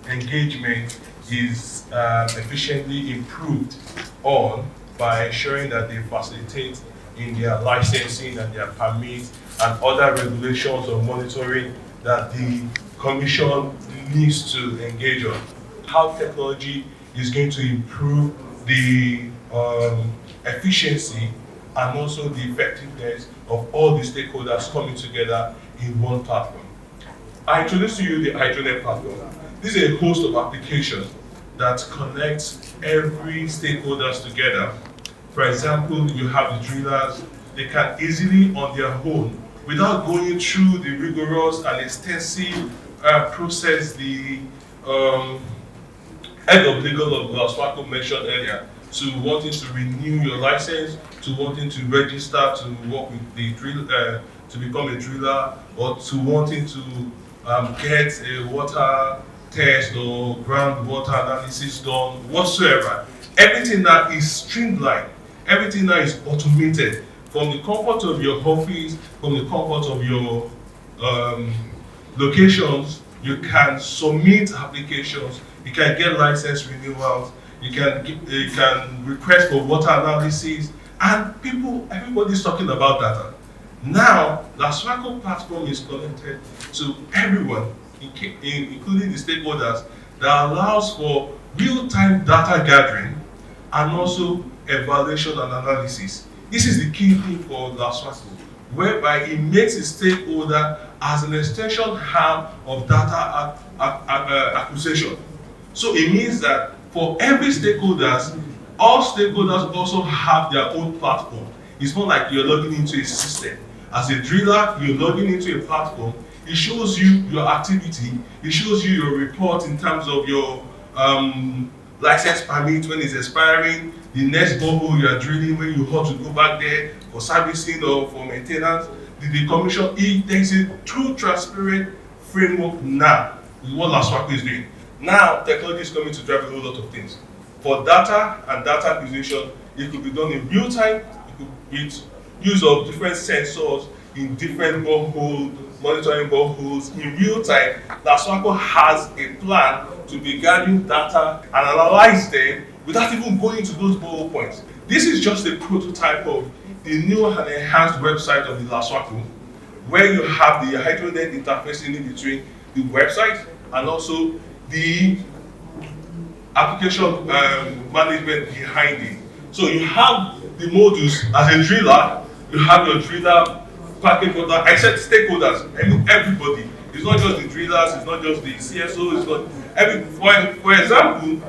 engagement is efficiently improved on by ensuring that they facilitate in their licensing and their permits and other regulations or monitoring that the Commission needs to engage on. How technology is going to improve the efficiency and also the effectiveness of all the stakeholders coming together in one platform. I introduced to you the HydroNet platform. This is a host of applications that connects every stakeholders together. For example, you have the drillers, they can easily on their own, without going through the rigorous and extensive process the head of legal of LASWARCO mentioned earlier, to wanting to renew your license, to wanting to register to work with the drill, to become a driller, or to wanting to get a water test or groundwater analysis done, whatsoever. Everything that is streamlined, everything that is automated, from the comfort of your office, from the comfort of your locations, you can submit applications, you can get license renewals, you can request for water analysis, and everybody's talking about data. Now, the LASWARCO platform is connected to everyone, including the stakeholders, that allows for real-time data gathering and also evaluation and analysis. This is the key thing for LASWARCO, whereby it makes a stakeholder as an extension arm of data acquisition. So it means that for every stakeholders, all stakeholders also have their own platform. It's not like you're logging into a system. As a driller, you're logging into a platform. It shows you your activity. It shows you your report in terms of your license permit when it's expiring, the next borehole you are drilling, when you have to go back there for servicing or for maintenance. The Commission, there's a true transparent framework now with what LASWARCO is doing. Now, technology is coming to drive a whole lot of things. For data and data acquisition, it could be done in real time, it could be use of different sensors in different boreholes, monitoring boreholes in real time. LASWARCO has a plan to be gathering data and analyze them without even going to those borehole points. This is just a prototype of the new and enhanced website of the LASWARCO, where you have the HydroNet interfacing in between the website and also the application management behind it. So you have the modules. As a driller, you have your driller package order, except stakeholders, everybody. It's not just the drillers, it's not just the CSO, it's not for example,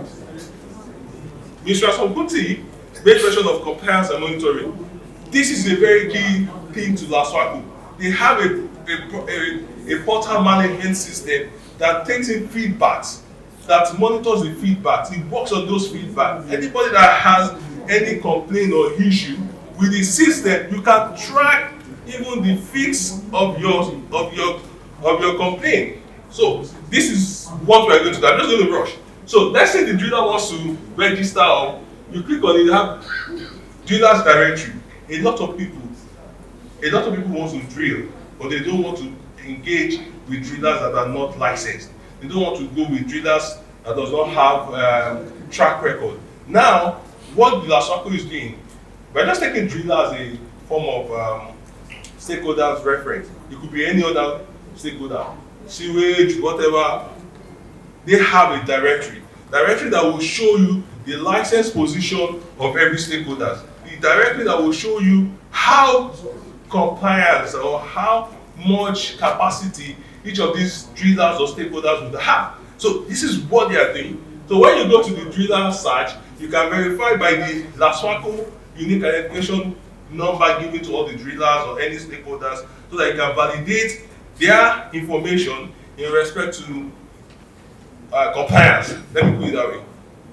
Mr. Sonkuti made mention of compliance and monitoring. This is a very key thing to LASWARCO. They have a portal management system that takes in feedbacks, that monitors the feedbacks. It works on those feedbacks. Anybody that has any complaint or issue with the system, you can track even the fix of your complaint. So this is what we're going to do. I'm just going to rush. So let's say the driller wants to register, or you click on it, you have drillers directory. A lot of people want to drill, but they don't want to engage with drillers that are not licensed. They don't want to go with drillers that does not have track record. Now, what the LASWARCO is doing, we're just taking driller as a form of stakeholders reference. It could be any other stakeholder, sewage, whatever. They have a directory that will show you the license position of every stakeholder. The directory that will show you how compliance or how much capacity each of these drillers or stakeholders would have. So this is what they are doing. So when you go to the driller search, you can verify by the LASWARCO unique identification number given to all the drillers or any stakeholders, so that you can validate their information in respect to compliance. Let me put it that way.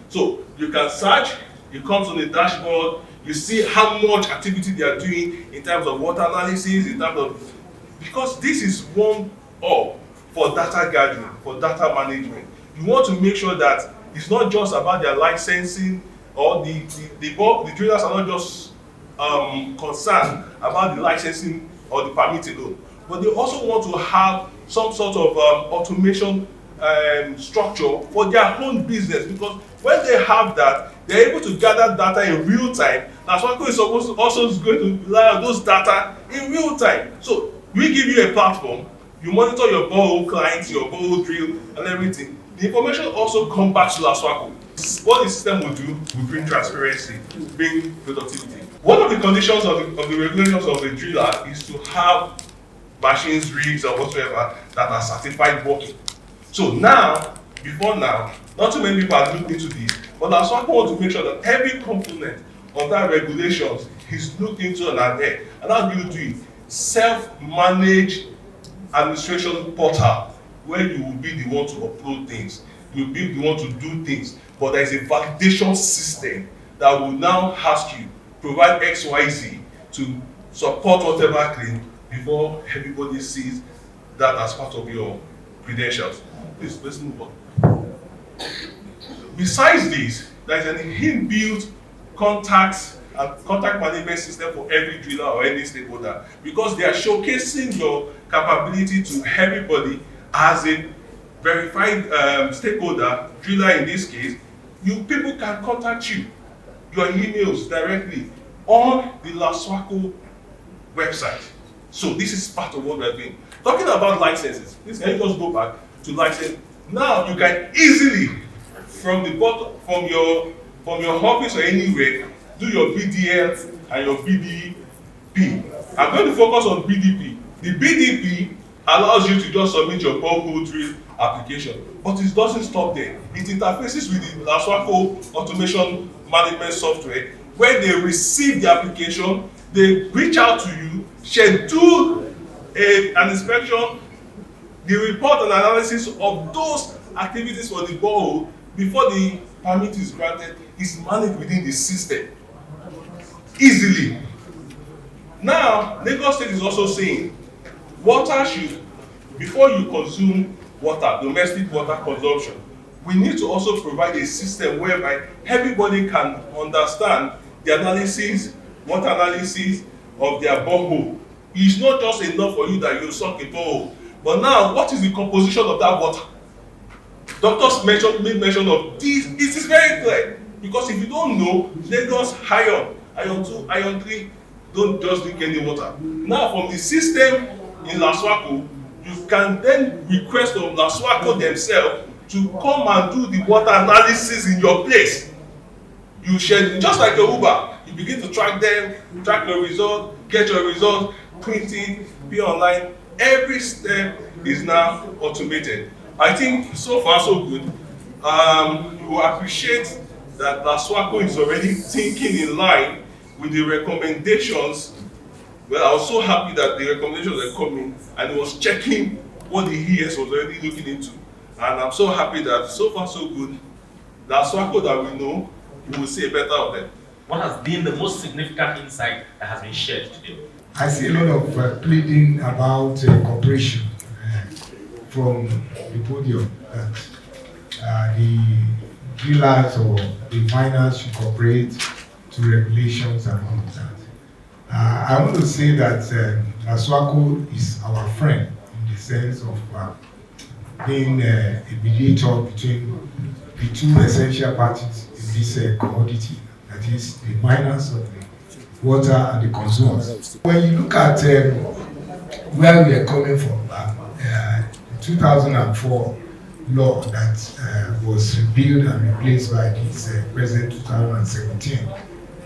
So you can search, it comes on the dashboard, you see how much activity they are doing in terms of water analysis, in terms of, because this is one up for data gathering, for data management. You want to make sure that it's not just about their licensing, or the drillers are not just concerned about the licensing or the permit alone, but they also want to have some sort of automation structure for their own business, because When they have that, they're able to gather data in real time. LASWARCO is supposed to also going to rely on those data in real time. So we give you a platform, you monitor your borehole clients, your borehole drill, and everything. The information also comes back to LASWARCO. What the system will do will bring transparency, bring productivity. One of the conditions of the regulations of the driller is to have machines, rigs, or whatsoever that are certified working. So now, before now, not too many people have looked into this, but LASWARCO wants to make sure that every component of that regulations is looked into and adhered. And how do you do it? Self-managed administration portal where you will be the one to upload things, you will be the one to do things, but there is a validation system that will now ask you provide XYZ to support whatever claim before everybody sees that as part of your credentials. Please, let's move on. Besides this, there is an inbuilt contact management system for every driller or any stakeholder, because they are showcasing your capability to everybody as a verified stakeholder, driller in this case. People can contact you, your emails directly on the LASWARCO website. So this is part of what we're doing. Talking about licenses, please can you just go back to license. Now you can easily from the bottom, from your office or anywhere, do your BDL and your BDP. I'm going to focus on BDP. The BDP allows you to just submit your borehole drill application, but it doesn't stop there. It interfaces with the LASWARCO automation management software. When they receive the application, they reach out to you, schedule an inspection, the report and analysis of those activities for the borehole before the permit is granted is managed within the system easily. Now, Lagos State is also saying water should, before you consume water, domestic water consumption, we need to also provide a system whereby everybody can understand the analysis, water analysis of their borehole. It's not just enough for you that you suck a borehole, but now what is the composition of that water? Doctors made mention of this. It is very clear, because if you don't know, Lagos iron 2, iron 3, don't just drink any water. Now from the system in LASWARCO, you can then request of LASWARCO themselves to come and do the water analysis in your place. You share, just like your Uber, you begin to track them, track your result, get your result, print it, be online. Every step is now automated. I think so far so good. You will appreciate that LASWARCO is already thinking in line with the recommendations. Well, I was so happy that the recommendations were coming and it was checking what the ES was already looking into. And I'm so happy that so far so good, LASWARCO that we know, we will see better of them. What has been the most significant insight that has been shared today? I see a lot of pleading about cooperation from the podium that the drillers or the miners should cooperate to regulations and all of that. I want to say that LASWARCO is our friend in the sense of being a mediator between the two essential parties in this commodity, that is the miners of the water and the consumers. When you look at where we are coming from, the 2004 law that was repealed and replaced by this present 2017,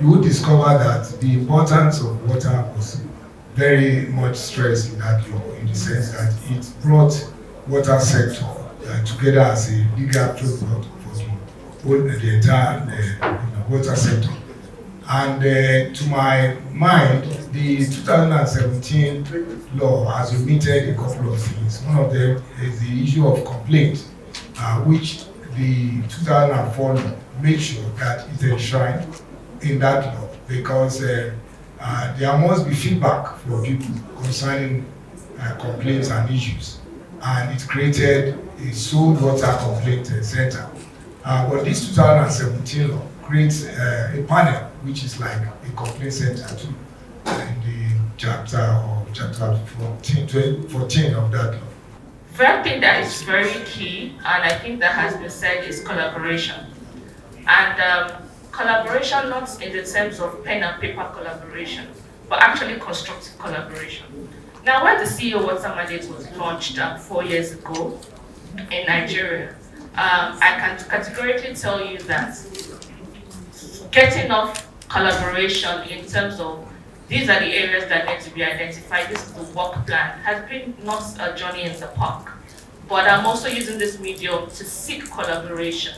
you will discover that the importance of water was very much stressed in that law, in the sense that it brought water sector together as a legal framework for the entire water sector. And to my mind, the 2017 law has omitted a couple of things. One of them is the issue of complaint, which the 2004 law made sure that it's enshrined in that law, because there must be feedback for people concerning complaints and issues. And it created a sold water complaint center. But this 2017 law creates a panel, which is like a complaint center too, in the chapter 14 of that law. One thing that is very key, and I think that has been said, is collaboration. And collaboration, not in the terms of pen and paper collaboration, but actually constructive collaboration. Now, when the CEO Water Mandate was launched 4 years ago in Nigeria, I can categorically tell you that getting off collaboration in terms of these are the areas that need to be identified, this is the work plan, has been not a journey in the park. But I'm also using this medium to seek collaboration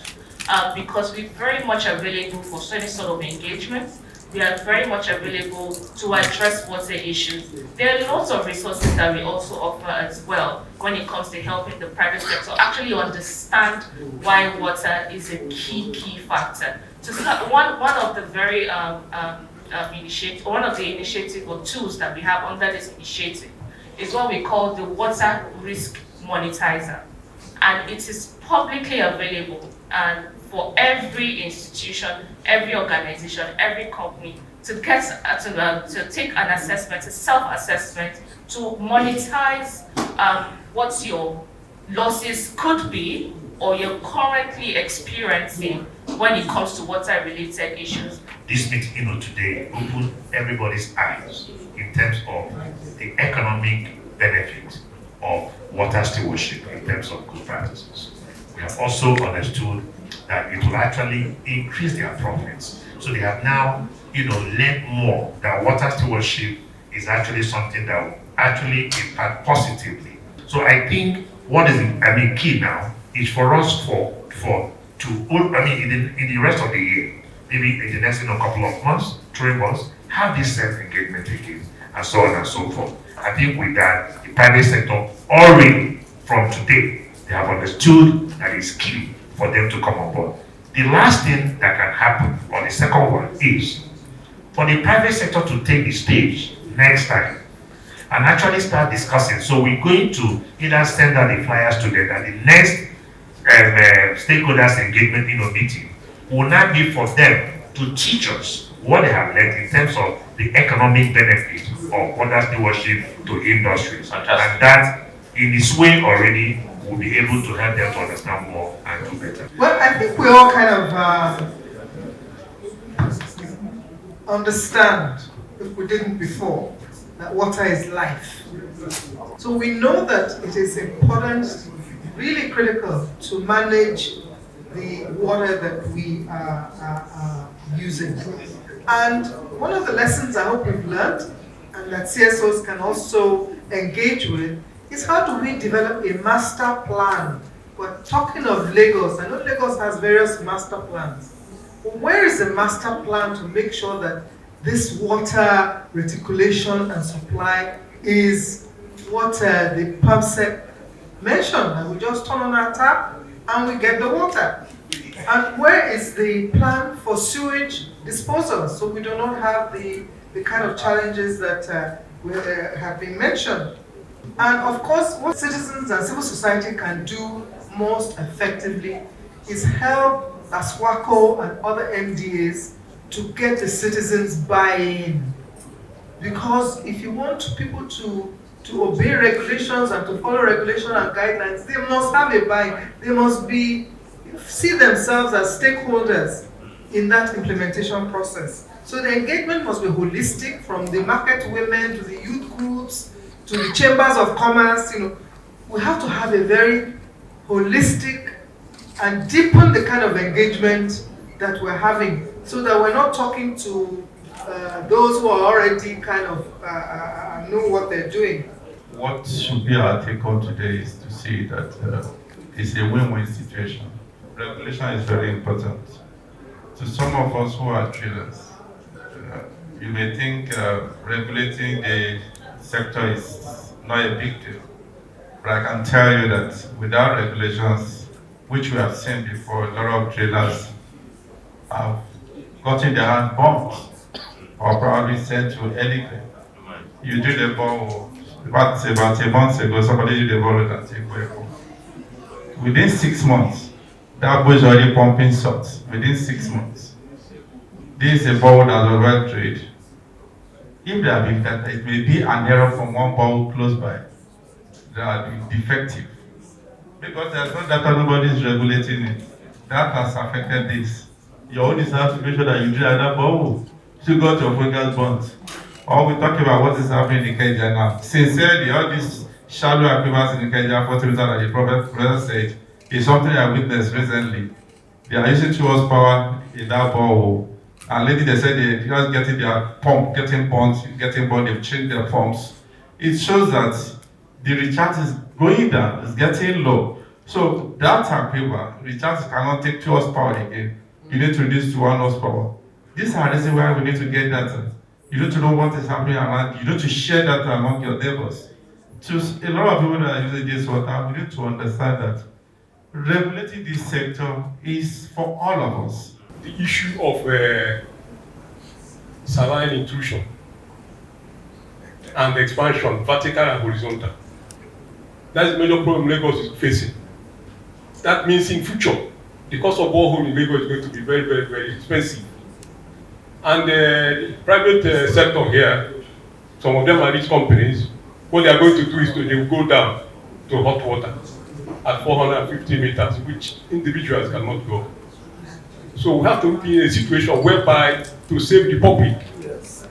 because we're very much available for any sort of engagement. We are very much available to address water issues. There are lots of resources that we also offer as well when it comes to helping the private sector actually understand why water is a key factor. So one of the very one of the initiatives or tools that we have under this initiative is what we call the Water Risk Monetizer. And it is publicly available and for every institution, every organization, every company to get to take an assessment, a self-assessment, to monetize what your losses could be or you're currently experiencing when it comes to water-related issues. This meeting, today opened everybody's eyes in terms of the economic benefit of water stewardship in terms of good practices. We have also understood that it will actually increase their profits. So they have now, learned more that water stewardship is actually something that will actually impact positively. So I think what is key now is for us in the rest of the year, maybe in the next couple of months, 3 months, have this self-engagement again, and so on and so forth. I think with that, the private sector already from today, they have understood that it's key for them to come on board. The last thing that can happen, or the second one, is for the private sector to take the stage next time and actually start discussing. So we're going to either send out the flyers together. The next stakeholders engagement meeting will not be for them to teach us what they have learned in terms of the economic benefit of water stewardship to industries. Fantastic. And that, in its way already, will be able to help them to understand more and do better. Well, I think we all kind of understand, if we didn't before, that water is life. So we know that it is important, really critical, to manage the water that we are using. And one of the lessons I hope we've learned, and that CSOs can also engage with, is how do we develop a master plan? We're talking of Lagos. I know Lagos has various master plans. But where is the master plan to make sure that this water reticulation and supply is what the PubSec mentioned, and we just turn on our tap and we get the water? And where is the plan for sewage disposal, so we do not have the kind of challenges that have been mentioned? And of course, what citizens and civil society can do most effectively is help LASWARCO and other MDAs to get the citizens buy-in. Because if you want people to obey regulations and to follow regulation and guidelines, they must have a buy-in. They must see themselves as stakeholders in that implementation process. So the engagement must be holistic, from the market women to the youth groups to the chambers of commerce. We have to have a very holistic and deepen the kind of engagement that we're having, so that we're not talking to those who are already kind of know what they're doing. What should be our take home today is to see that it's a win-win situation. Regulation is very important. To some of us who are traders, you may think regulating the sector is not a big deal. But I can tell you that without regulations, which we have seen before, a lot of traders have gotten their hand bumped or probably sent to elephant. You do the ball, about a month ago, somebody did the ball at Oyedepo. Within 6 months, that boy is already pumping salt. Within 6 months. This is a ball that was well trained. If there have been that, it may be an error from one ball close by that have been defective. Because there's no data, nobody is regulating it. That has affected this. Your own is how to make sure that you drill that borehole. You got your focus bonds. Or we talk about what is happening in Kenya now. Sincerely, all these shallow aquifers in Kenya, 40 meters, like the President said, is something I witnessed recently. They are using 2 horsepower in that borehole. And lately they said they're just getting their pump, getting pumped, they've changed their pumps. It shows that the recharge is going down, it's getting low. So that aquifer, recharge cannot take 2 horsepower again. You need to reduce to 1 horsepower. These are the reasons why we need to get data. You need to know what is happening around you. You need to share data among your neighbors. To a lot of people that are using this water, we need to understand that regulating this sector is for all of us. The issue of saline intrusion and expansion, vertical and horizontal. That's the major problem Lagos is facing. That means in future, the cost of borehole in Lagos is going to be very, very, very expensive. And the private sector here, some of them are rich companies. What they are going to do is they will go down to hot water at 450 meters, which individuals cannot go. So we have to be in a situation whereby to save the public,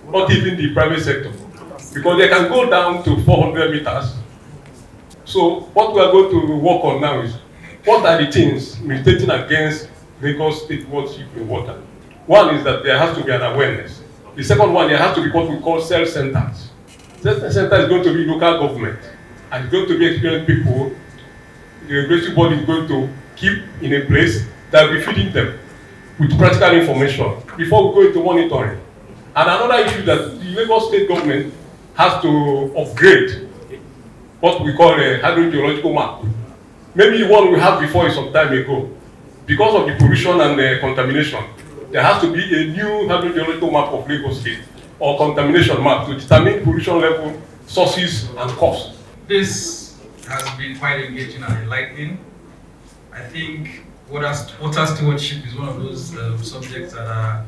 not even the private sector, because they can go down to 400 meters. So what we are going to work on now is what are the things militating against Lagos State stewardship in water. One is that there has to be an awareness. The second one, there has to be what we call self-centers. Self-center is going to be local government, and it's going to be experienced people. The regulatory body is going to keep in a place that will be feeding them with practical information before we go into monitoring. And another issue that the Lagos State government has to upgrade what we call a hydrogeological map. Maybe the one we had before is some time ago. Because of the pollution and the contamination, there has to be a new hydrogeological map of Lagos State or contamination map to determine pollution level, sources, and costs. This has been quite engaging and enlightening. I think water stewardship is one of those subjects that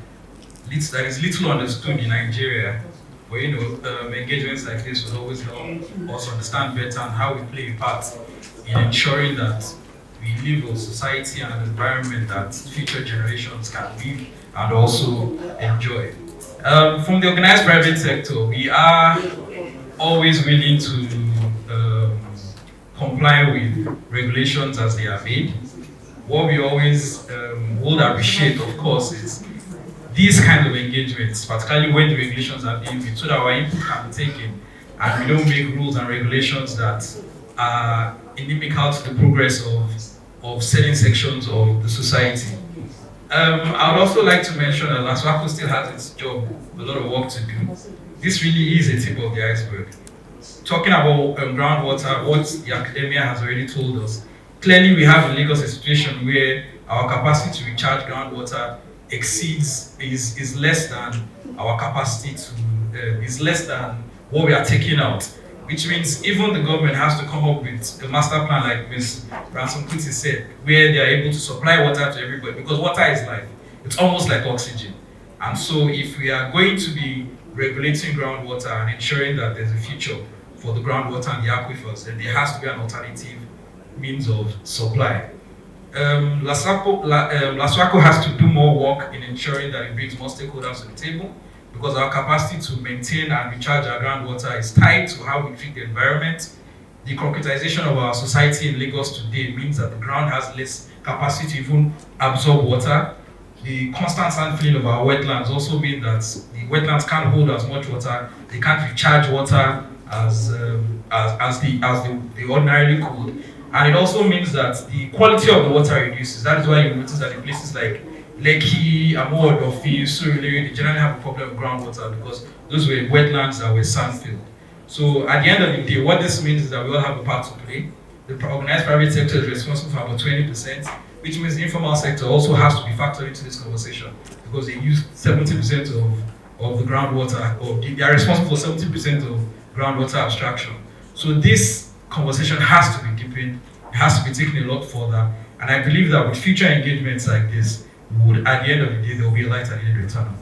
is little understood in Nigeria. But engagements like this will always help us understand better and how we play a part in ensuring that we live a society and an environment that future generations can live and also enjoy. From the organized private sector, we are always willing to comply with regulations as they are made. What we always would appreciate, of course, is these kind of engagements, particularly when the regulations are being made, so that our input can be taken and we don't make rules and regulations that are inimical to the progress of certain sections of the society. I would also like to mention that LASWARCO still has its job, a lot of work to do. This really is a tip of the iceberg. Talking about groundwater, what the academia has already told us, clearly we have in Lagos a situation where our capacity to recharge groundwater is less than our capacity to, is less than what we are taking out. Which means even the government has to come up with a master plan, like Ms. Ransom Kuti said, where they are able to supply water to everybody, because water is life. It's almost like oxygen. And so if we are going to be regulating groundwater and ensuring that there's a future for the groundwater and the aquifers, then there has to be an alternative means of supply. LASWARCO has to do more work in ensuring that it brings more stakeholders to the table, because our capacity to maintain and recharge our groundwater is tied to how we treat the environment. The concretization of our society in Lagos today means that the ground has less capacity to even absorb water. The constant sand filling of our wetlands also means that the wetlands can't hold as much water. They can't recharge water as they ordinarily could. And it also means that the quality of the water reduces. That is why you notice that in places like Lekki, Amod, or Surulere, they generally have a problem with groundwater because those were wetlands that were sand-filled. So at the end of the day, what this means is that we all have a part to play. The organized private sector is responsible for about 20%, which means the informal sector also has to be factored into this conversation because they use 70% of the groundwater, or they are responsible for 70% of groundwater abstraction. So this conversation has to be deepened, it has to be taken a lot further, and I believe that with future engagements like this, at the end of the day, there will be a light at the end of the tunnel.